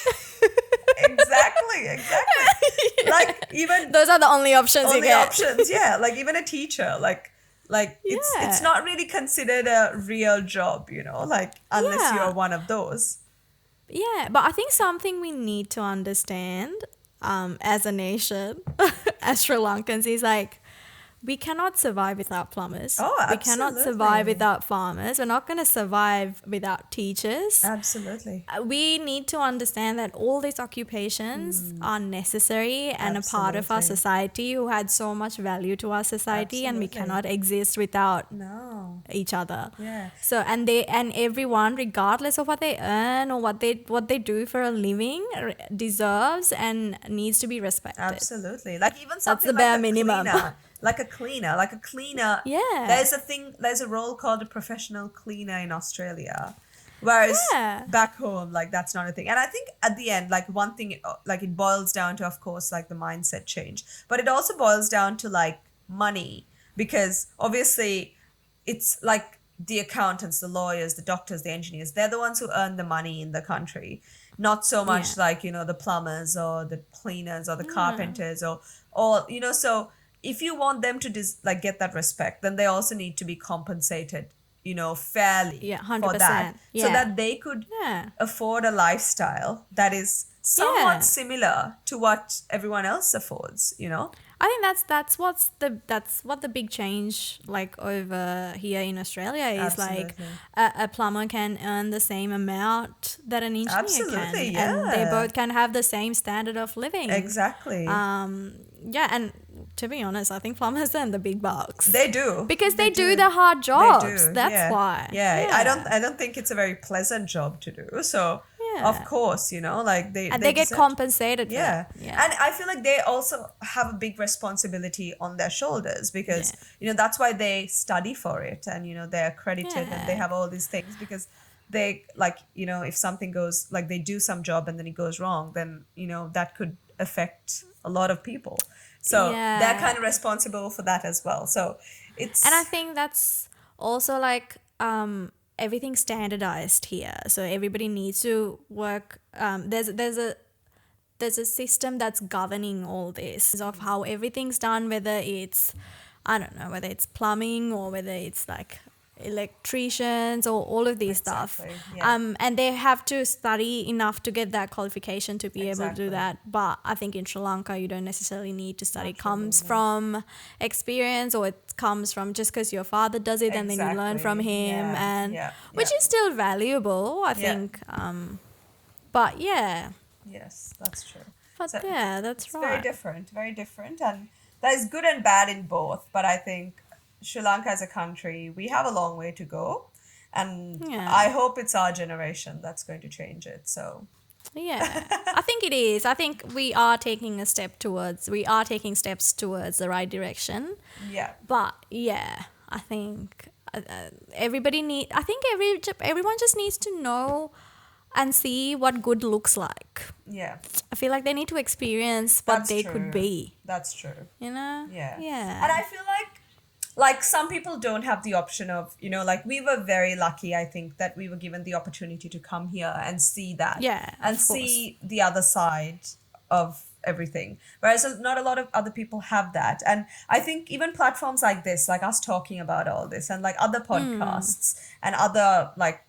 Exactly, exactly. Like even Those are the only options you only get. options, yeah. Like even a teacher, like it's Yeah. not really considered a real job, like unless you're Yeah. one of those. Yeah, but I think something we need to understand as a nation, as Sri Lankans, is like we cannot survive without plumbers. Oh, We cannot survive absolutely. without farmers. We're not going to survive without teachers. Absolutely. We need to understand that all these occupations are necessary and a part of our Absolutely. society, who had so much value to our society, and we Absolutely. cannot exist without No. each other. Yeah. So and everyone, regardless of what they earn or what they do for a living, deserves and needs to be respected. Absolutely. Like even That's something the like bare a minimum. cleaner, like a cleaner. Yeah. There's a role called a professional cleaner in Australia. Whereas Yeah. back home, like that's not a thing. And I think at the end, like one thing, like it boils down to, of course, like the mindset change, but it also boils down to like money, because obviously it's like the accountants, the lawyers, the doctors, the engineers, they're the ones who earn the money in the country, not so Yeah. much like, the plumbers or the cleaners or the Yeah. carpenters or so if you want them to like get that respect, then they also need to be compensated, fairly Yeah. for that, 100%. so Yeah. that they could Yeah. afford a lifestyle that is somewhat Yeah. similar to what everyone else affords. I think that's what the big change like over here in Australia is like. Absolutely. A plumber can earn the same amount that an engineer Absolutely, can, and they yeah. both can have the same standard of living. Exactly. Yeah, and to be honest, I think plumbers earn the big bucks They do. because they do do. the hard They jobs. do. That's Yeah. why. Yeah. I don't think it's a very pleasant job to do. So Yeah. of course, like And they get deserve- compensated for Yeah. that. Yeah. And I feel like they also have a big responsibility on their shoulders, because, that's why they study for it, and, they're accredited and they Yeah. have all these things, because they like, if something goes, like they do some job and then it goes wrong, then, that could affect a lot of people. So Yeah. they're kind of responsible for that as well. So it's, And I think that's also like everything standardized here. So everybody needs to work. There's a system that's governing all this of how everything's done, whether it's, I don't know, whether it's plumbing or whether it's like electricians or all of these stuff. Exactly, yeah. And they have to study enough to get that qualification to be able to Exactly. do that. But I think in Sri Lanka, you don't necessarily need to study. It comes Absolutely. from experience, or it comes from just because your father does it and then you learn from Exactly, him, yeah, and yeah, which yeah. is still valuable, I think. But yeah, yes, that's true. but So yeah, that's it's right. very different, and that is good and bad in both. But I think Sri Lanka as a country, we have a long way to go, and Yeah. I hope it's our generation that's going to change it. So Yeah, I think it is. I think we are taking steps towards the right direction. yeah, But yeah, I think everyone just needs to know and see what good looks like. yeah, I feel like they need to experience what that's they true. could be, That's true. you know? Yeah. Yeah. And I feel like some people don't have the option of, like we were very lucky, I think, that we were given the opportunity to come here and see that. Yeah, And of course. see the other side of everything. Whereas not a lot of other people have that. And I think even platforms like this, like us talking about all this, and like other podcasts and other like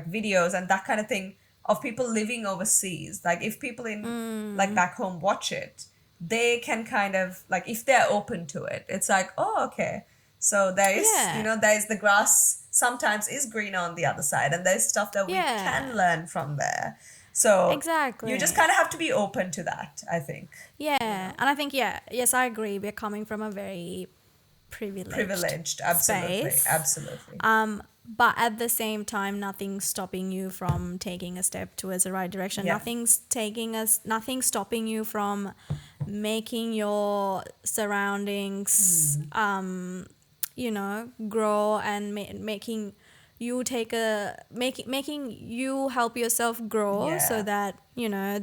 videos and that kind of thing of people living overseas, like if people in like back home watch it, they can kind of like, if they're open to it, it's like, oh, okay. So there is, Yeah. there is the grass sometimes is greener on the other side, and there's stuff that we Yeah. can learn from there. So you just Exactly. kind of have to be open to that, I think. Yeah. And I think, yeah, yes, I agree. We're coming from a very privileged Privileged, absolutely, space. absolutely. But at the same time, nothing's stopping you from taking a step towards the right direction. Yeah. Nothing's stopping you from making your surroundings, grow and making you making you help yourself grow, so Yeah. that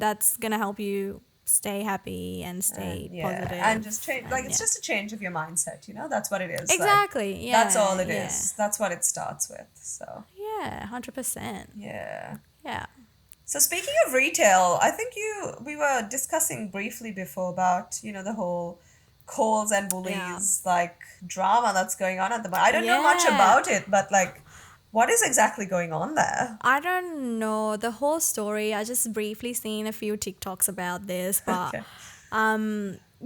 that's gonna help you stay happy and stay Yeah, positive. and just change, like, And it's yeah. just a change of your mindset, that's what it is. Exactly. Like, that's all Yeah. it Yeah. is. That's what it starts with. So Yeah. 100%. yeah. Yeah. So speaking of retail, I think we were discussing briefly before about, the whole calls and bullies, like, drama that's going on at the moment. I don't know much Yeah. about it, but like, what is exactly going on there? I don't know the whole story. I just briefly seen a few TikToks about this, but Okay.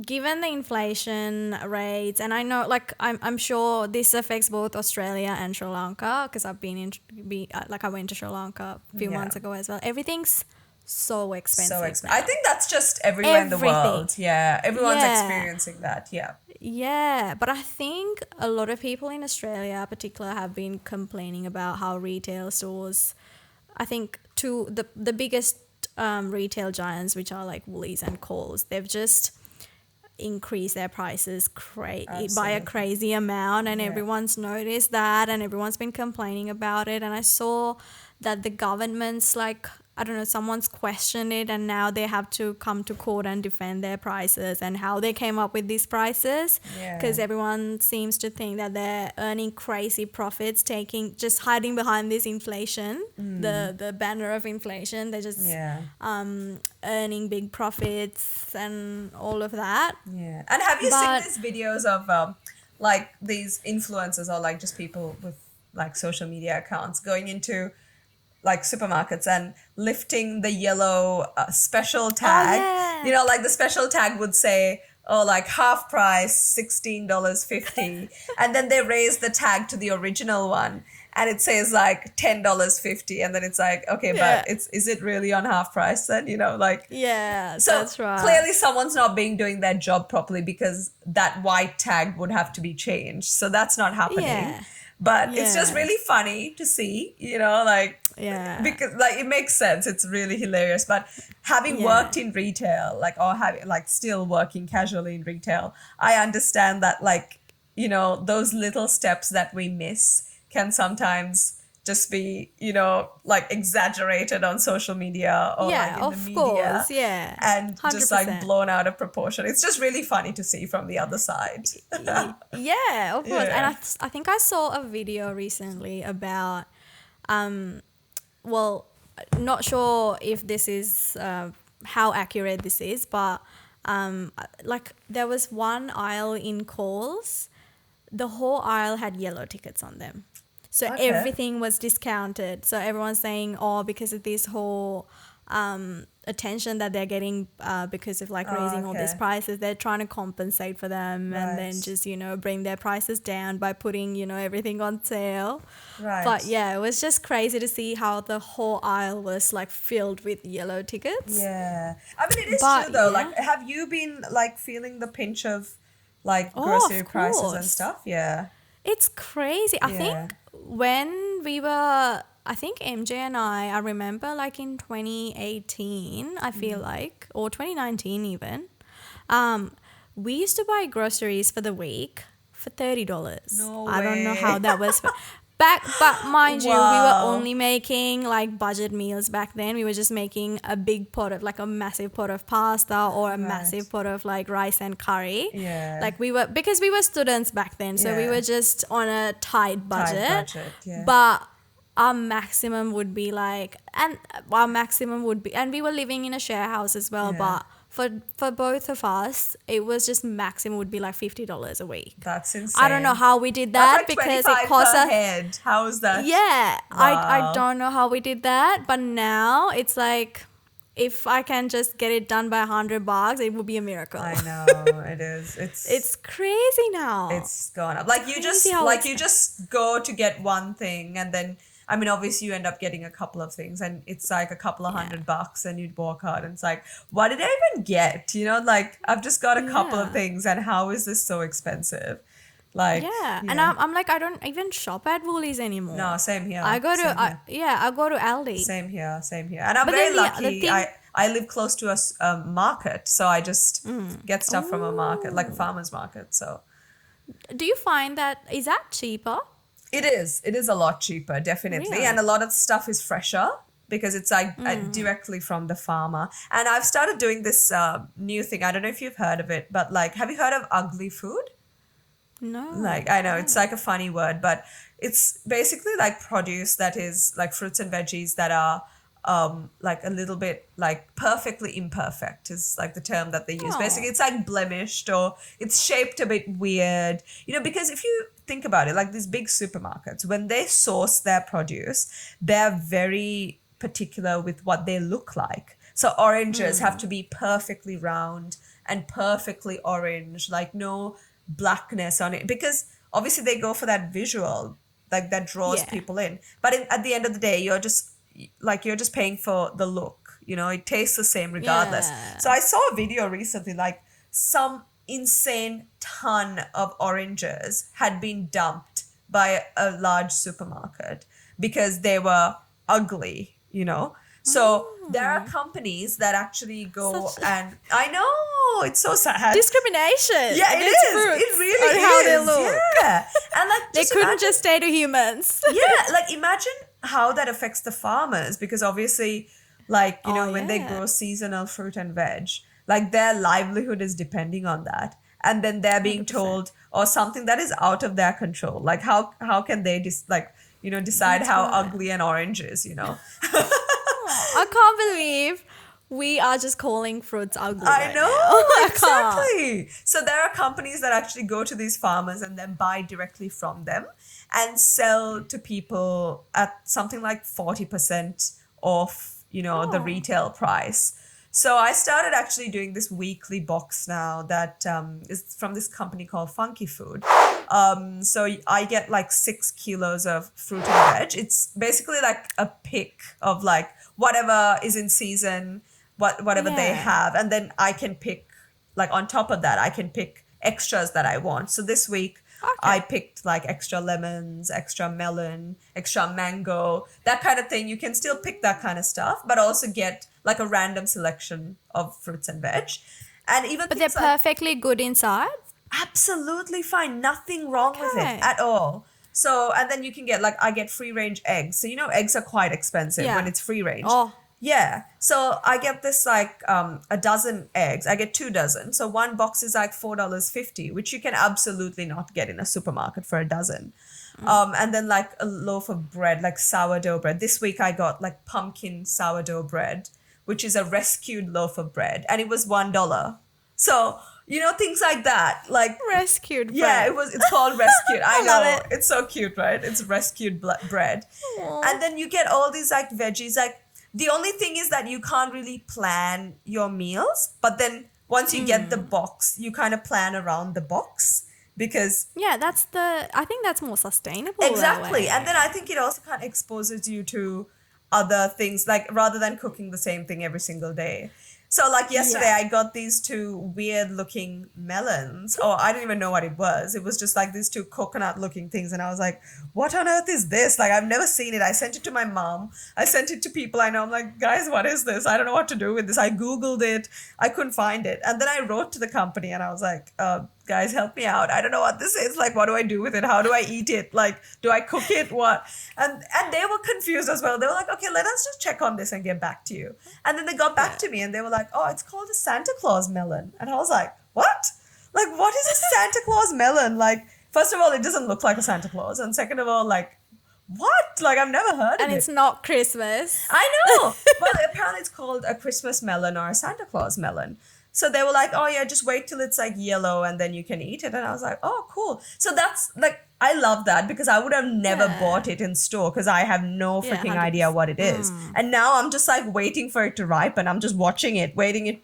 given the inflation rates, and I know, like, I'm sure this affects both Australia and Sri Lanka, because I've I went to Sri Lanka a few Yeah. months ago as well. Everything's so expensive So expensive. I now. think that's just everywhere in the Everything. world. Yeah, everyone's Yeah. experiencing that. Yeah. Yeah, but I think a lot of people in Australia, in particular, have been complaining about how retail stores, I think, the biggest retail giants, which are like Woolies and Coles, they've just increased their prices by a Absolutely. crazy amount, and Yeah. everyone's noticed that, and everyone's been complaining about it. And I saw that the government's, like, I don't know, someone's questioned it, and now they have to come to court and defend their prices and how they came up with these prices, Yeah. because everyone seems to think that they're earning crazy profits, just hiding behind this inflation, the banner of inflation. They're just Yeah. earning big profits and all of that. Yeah. And have you But- seen these videos of like these influencers, or like just people with like social media accounts going into like supermarkets and lifting the yellow special tag? yeah. Like the special tag would say, oh, like half price, $16.50. And then they raise the tag to the original one, and it says like $10.50. And then it's like, okay, Yeah. but is it really on half price then? Like, Yeah, so that's right. clearly someone's not doing their job properly, because that white tag would have to be changed. So that's not happening. Yeah. But it's just Yeah. really funny to see, like, Yeah. because like it makes sense. It's really hilarious. But having Yeah. worked in retail, like, or having like still working casually in retail, I understand that, like, those little steps that we miss can sometimes just be, like exaggerated on social media, or Yeah, like in the of media, course, yeah. and just like 100%. blown out of proportion. It's just really funny to see from the other side. Yeah, of course. Yeah. And I think I saw a video recently about, well, not sure if this is how accurate this is, but like there was one aisle in Coles, the whole aisle had yellow tickets on them. So Okay. everything was discounted. So everyone's saying, oh, because of this whole attention that they're getting because of like raising all these okay. prices, they're trying to compensate for them, and then Right. just bring their prices down by putting everything on sale. Right. But yeah, it was just crazy to see how the whole aisle was like filled with yellow tickets. Yeah. I mean, it is But, true though. yeah. Like, have you been like feeling the pinch of like Oh, grocery of prices and course. stuff? Yeah. It's crazy. I Yeah. think when we were, I think MJ and I remember like in 2018, I feel like, or 2019 even, we used to buy groceries for the week for $30. No I don't know way. how that was. But mind you, we were Wow. only making like budget meals back then. We were just making a big pot of like a massive pot of pasta, or a massive pot of like rice and curry. Yeah. Like because we were students back then, so we Yeah. were just on a tight budget. budget, yeah. But our maximum would be and we were living in a share house as well, Yeah. but for both of us, it was just maximum would be like $50 a week. That's insane. I don't know how we did that, That's like because 25 it cost per us. head. How is that? Yeah, I Wow. don't know how we did that, but now it's like if I can just get it done by $100, it would be a miracle. I know it is. It's crazy now. It's gone up. Like you Crazy how you just go to get one thing, and then I mean obviously you end up getting a couple of things, and it's like a couple of $100, and you'd walk out and it's like, what did I even get? You know, like I've just got a couple of Yeah. things, and how is this so expensive? Like Yeah, you and know. I'm like, I don't even shop at Woolies anymore. No, same here. I go to Same here. I go to Aldi. Same here, same here. And I'm But very then the lucky. thing- I live close to a market, so I just get stuff from a market, like a farmer's market. So Do you find that is that cheaper? it is. It is a lot cheaper, definitely. Really? And a lot of stuff is fresher because it's like directly from the farmer. And I've started doing this new thing. I don't know if you've heard of it, but like, have you heard of ugly food? No. Like, I know it's like a funny word, but it's basically like produce that is like fruits and veggies that are like a little bit like perfectly imperfect is like the term that they use. Oh. Basically, it's like blemished or it's shaped a bit weird, you know, because if you think about it, like these big supermarkets, when they source their produce, they're very particular with what they look like. So oranges have to be perfectly round and perfectly orange, like no blackness on it, because obviously they go for that visual, like that draws Yeah. people in. But at the end of the day, you're just paying for the look, you know, it tastes the same regardless. Yeah. So I saw a video recently, like some insane ton of oranges had been dumped by a large supermarket because they were ugly, you know. So there are companies that actually go Such- and I know it's so sad. Discrimination. Yeah, it against is. fruits It really on is. how they look. Yeah, and like They just couldn't imagine- just stay to humans. yeah, like imagine how that affects the farmers, because obviously, like you know, when they yeah. grow seasonal fruit and veg, like their livelihood is depending on that, and then they're being 100%. told or something that is out of their control. Like how can they decide That's how right. ugly an orange is? You know. I can't believe we are just calling fruits ugly. I right know, now. I can't. exactly. So there are companies that actually go to these farmers and then buy directly from them and sell to people at something like 40% off, you know, the Oh. retail price. So I started actually doing this weekly box now that is from this company called Funky Food. So I get like 6 kilos of fruit and veg. It's basically like a pick of like whatever is in season, whatever they Yeah. have, and then I can pick, like on top of that I can pick extras that I want. So this week I picked like extra lemons, extra melon, extra mango, that kind of thing. You can still pick that kind of stuff, but also get like a random selection of fruits and veg. And even But they're things like perfectly good inside. absolutely fine, nothing wrong with Okay. it at all. So, and then you can get like, I get free range eggs. So, you know, eggs are quite expensive Yeah. when it's free range. Oh. Yeah. So I get this like a dozen eggs. I get 2 dozen. So one box is like $4.50, which you can absolutely not get in a supermarket for a dozen. And then like a loaf of bread, like sourdough bread. This week I got like pumpkin sourdough bread, which is a rescued loaf of bread, and it was $1. So, you know, things like that. Like Rescued yeah, bread. it's called rescued. I love know. it. It's so cute, right? It's rescued bread. Aw. And then you get all these like veggies. Like the only thing is that you can't really plan your meals, but then once you get the box, you kind of plan around the box because Yeah, I think that's more sustainable. that exactly. way. And then I think it also kind of exposes you to other things, like rather than cooking the same thing every single day. So like yesterday Yeah. I got these 2 weird looking melons. Oh, I didn't even know what it was. It was just like these 2 coconut looking things. And I was like, what on earth is this? Like I've never seen it. I sent it to my mom. I sent it to people I know. I'm like, guys, what is this? I don't know what to do with this. I Googled it. I couldn't find it. And then I wrote to the company and I was like, guys, help me out. I don't know what this is. Like, what do I do with it? How do I eat it? Like, do I cook it? What? And they were confused as well. They were like, okay, let us just check on this and get back to you. And then they got back to me and they were like, oh, it's called a Santa Claus melon. And I was like, what? Like, what is a Santa Claus melon? Like, first of all, it doesn't look like a Santa Claus. And second of all, like, what? Like, I've never heard and of it's it. not Christmas. I know. Well, apparently it's called a Christmas melon or a Santa Claus melon. So they were like, oh yeah, just wait till it's like yellow and then you can eat it. And I was like, oh, cool. So that's like, I love that because I would have never Yeah. bought it in store because I have no Yeah, freaking idea 100%. what it is. And now I'm just like waiting for it to ripen. I'm just watching it,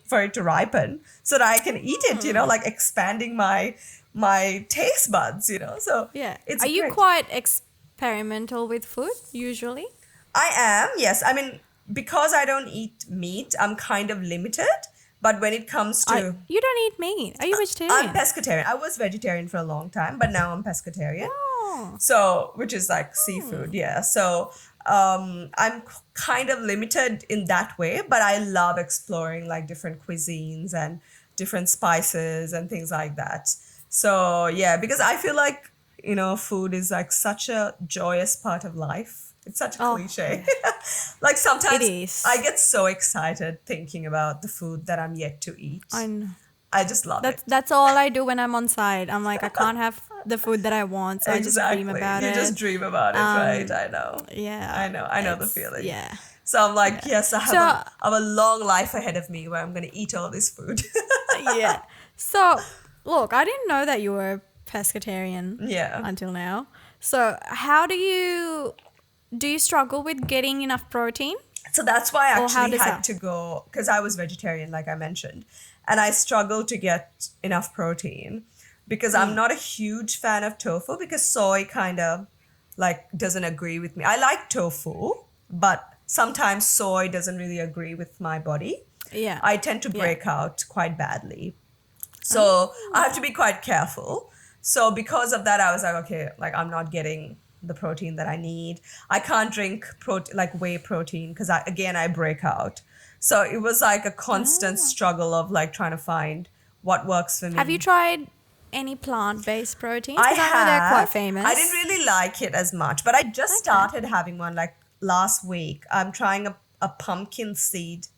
for it to ripen so that I can eat it, like expanding my taste buds, So Yeah. it's Are you great. quite experimental with food usually? I am, yes. I mean, because I don't eat meat, I'm kind of limited. But when it comes to You don't eat meat. Are you I'm vegetarian? pescatarian. I was vegetarian for a long time, but now I'm pescatarian. Oh. So, which is like seafood, yeah. So, I'm kind of limited in that way, but I love exploring like different cuisines and different spices and things like that. So, yeah, because I feel like, food is like such a joyous part of life. It's such a Oh, cliche. yeah. Like It sometimes is. I get so excited thinking about the food that I'm yet to eat. I know. I just love it. That's all I do when I'm on site. I'm like, I can't have the food that I want, so I just dream Exactly. about You it. just dream about it, right? I know. Yeah. I know the It's feeling. yeah. So I'm like, yes, So I have a long life ahead of me where I'm going to eat all this food. yeah. So look, I didn't know that you were pescatarian Yeah. until now. So how do you struggle with getting enough protein? So that's why I Or how actually does had that? to go, because I was vegetarian, like I mentioned, and I struggled to get enough protein because I'm not a huge fan of tofu because soy kind of like doesn't agree with me. I like tofu, but sometimes soy doesn't really agree with my body. Yeah. I tend to Yeah. break out quite badly. So I have to be quite careful. So because of that, I was like, okay, like I'm not getting the protein that I need. I can't drink like whey protein because I break out. So it was like a constant struggle of like trying to find what works for Have you me. tried any plant-based proteins? I Because I know they're quite have. famous. I didn't really like it as much, but I just Okay. started having one like last week. I'm trying a pumpkin seed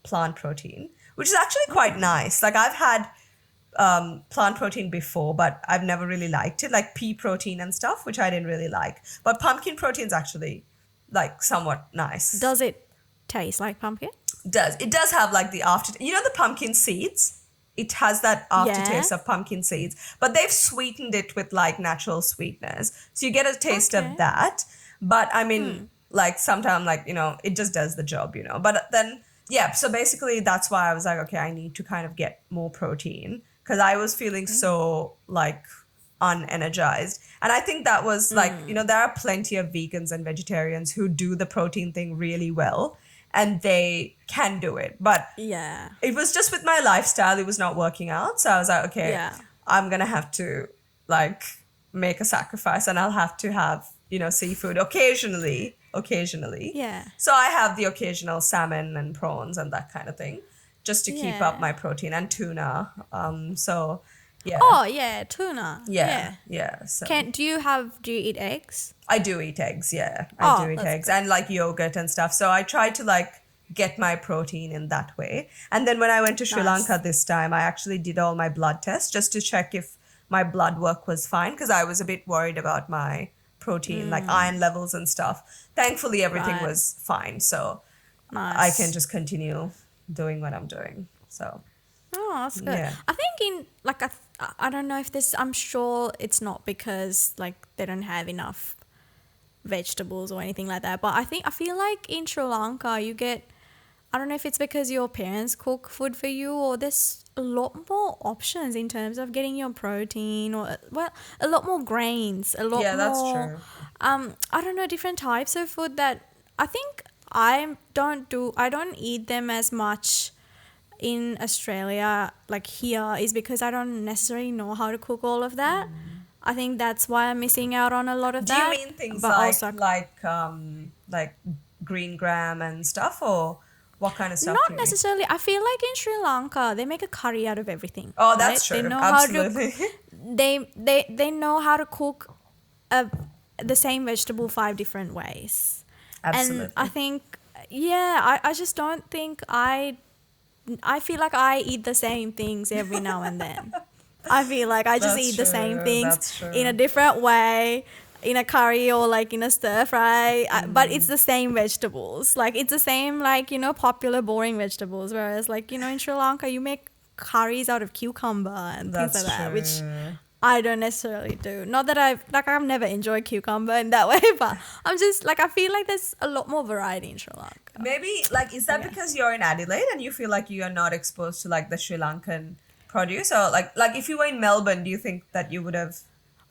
plant protein, which is actually quite nice. Like I've had plant protein before, but I've never really liked it, like pea protein and stuff, which I didn't really like. But pumpkin protein is actually like somewhat nice. Does it taste like pumpkin? It does have like the after, the pumpkin seeds? It has that aftertaste Yeah. of pumpkin seeds, but they've sweetened it with like natural sweeteners. So you get a taste Okay. of that. But I mean, like sometimes like, it just does the job, But then, yeah, so basically that's why I was like, okay, I need to kind of get more protein because I was feeling so like unenergized. And I think that was like, there are plenty of vegans and vegetarians who do the protein thing really well and they can do it. But Yeah. it was just with my lifestyle, it was not working out. So I was like, okay, Yeah. I'm going to have to like make a sacrifice and I'll have to have, seafood occasionally. Yeah. So I have the occasional salmon and prawns and that kind of thing just to keep up Yeah. my protein and tuna. So yeah. Oh yeah, tuna. Yeah. So Do you eat eggs? I do eat eggs, yeah. Oh, I do eat that's eggs and like yogurt and stuff. So I try to like get my protein in that way. And then when I went to Sri Nice. Lanka this time, I actually did all my blood tests just to check if my blood work was fine because I was a bit worried about my protein, like iron levels and stuff. Thankfully, everything Right. was fine. So Nice. I can just continue doing what I'm doing. So Oh, that's good. Yeah. I think I don't know if this. I'm sure it's not because like they don't have enough vegetables or anything like that. But I feel like in Sri Lanka you get. I don't know if it's because your parents cook food for you or there's a lot more options in terms of getting your protein or a lot more grains, a lot yeah, that's more true. I don't know, different types of food that I think I don't eat them as much in Australia like here is because I don't necessarily know how to cook all of that. I think that's why I'm missing out on a lot of Do that. you mean things but also like green gram and stuff or what kind of stuff do not you mean? necessarily. I feel like in Sri Lanka they make a curry out of everything. Oh, right? that's true. They know Absolutely. how to they know how to cook the same vegetable 5 different ways. Absolutely. And I think I just don't think I feel like I eat the same things every now and then. I feel like I just That's eat the same true, things that's true. in a different way, in a curry or like in a stir fry, but it's the same vegetables. Like it's the same like, popular boring vegetables. Whereas like, in Sri Lanka you make curries out of cucumber and That's things like that, which true. I don't necessarily do. Not that I've never enjoyed cucumber in that way, but I'm just like, I feel like there's a lot more variety in Sri Lanka. Maybe, like, is that Yeah. because you're in Adelaide and you feel like you are not exposed to, like, the Sri Lankan produce? Or, like if you were in Melbourne, do you think that you would have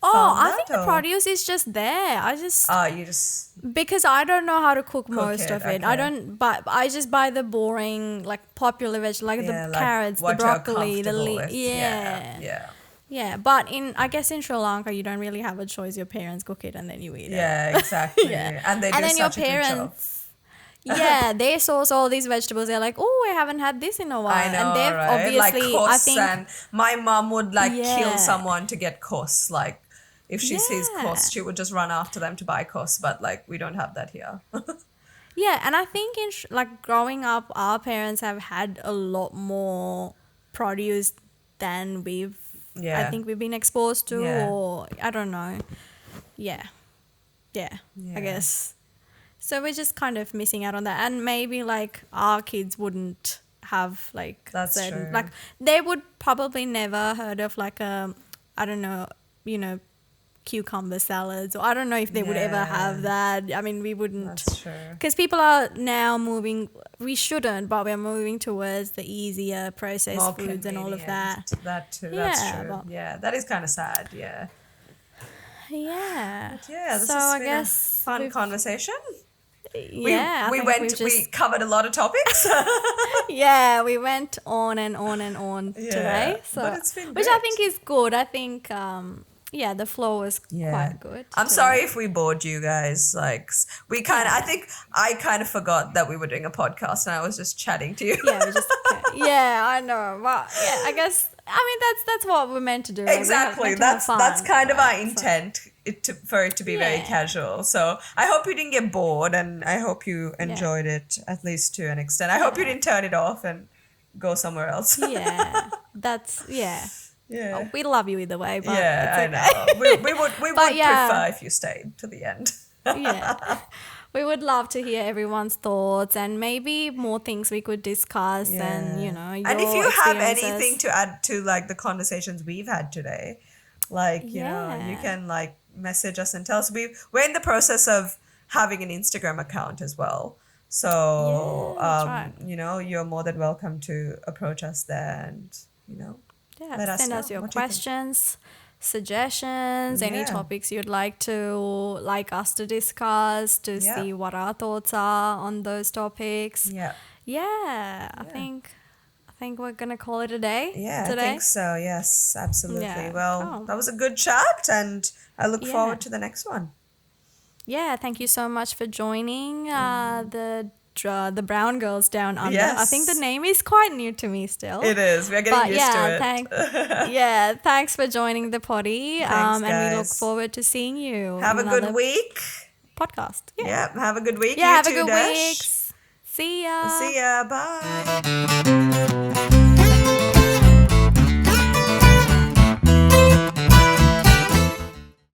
Oh, found I that? think the produce is just there. You just Because I don't know how to cook most it, of it. okay. I don't, but I just buy the boring, like popular veg, like yeah, the like carrots, the what you're broccoli, the comfortable with. yeah. Yeah. Yeah, but I guess in Sri Lanka you don't really have a choice. Your parents cook it and then you eat it. Yeah, exactly. Yeah. And they do And then your such a good job. parents, yeah, they source all these vegetables. They're like, oh, I haven't had this in a while. I know, And they've right? obviously, like I costs, think, and my mom would like kill Yeah. someone to get costs. Like if she sees Yeah. costs, she would just run after them to buy costs. But like we don't have that here. yeah, and I think like growing up, our parents have had a lot more produce than Yeah. I think we've been exposed to, Yeah. or I don't know. Yeah. Yeah, Yeah. I guess. So we're just kind of missing out on that. And maybe like our kids wouldn't have like That's true. like they would probably never heard of like I don't know, cucumber salads, or I don't know if they would ever have that. I mean, we wouldn't. That's true. Because people are now moving, we shouldn't, but we're moving towards the easier processed More foods and all of that. convenient. That too. That's Yeah, true. but- Yeah, that is kind of sad. Yeah. Yeah. Yeah. This So has I been guess a fun we've- conversation. Yeah. I we think went. we've We just- covered a lot of topics. yeah, we went on and on and on Yeah, today. So, but it's been which I great. think is good. I think, yeah, the flow was quite good. I'm today. sorry if we bored you guys. Like we kind of, I think I kind of forgot that we were doing a podcast and I was just chatting to you. Yeah, we just, yeah, I know. But yeah, I guess, I mean, that's what we're meant to do. Like, we're Exactly. meant to have That's fun, kind of our right? So- intent. For it to be very Yeah. casual. So I hope you didn't get bored, and I hope you enjoyed it at least to an extent. I hope you didn't turn it off and go somewhere else. Yeah, that's, yeah. Yeah. Oh, we love you either way, but Yeah, it's I okay. know. We would But yeah. prefer if you stayed to the end. Yeah. We would love to hear everyone's thoughts and maybe more things we could discuss and, your And if you have experiences. anything to add to like the conversations we've had today, like you know, you Yeah. can like message us and tell us. We're in the process of having an Instagram account as well. So Yeah, that's right. you know, you're more than welcome to approach us there and Yeah, let us send know us your what you think. questions, suggestions, any Yeah. topics you'd like us to discuss, to Yeah. see what our thoughts are on those topics. Yeah. Yeah, I think we're gonna call it a day. Yeah, today. I think so. Yes, absolutely. Yeah. Well, Oh. that was a good chat and I look Yeah. forward to the next one. Yeah, thank you so much for joining the Brown Girls Down Under. I think the Yes. name is quite new to me still. It is. We're getting But used to it. Thanks for joining the potty. Thanks, and we look guys. forward to seeing you. Have a in good another week. podcast. Yeah. Yeah, have a good week. Yeah, You have a too, good Dash. week. See ya. See ya. Bye.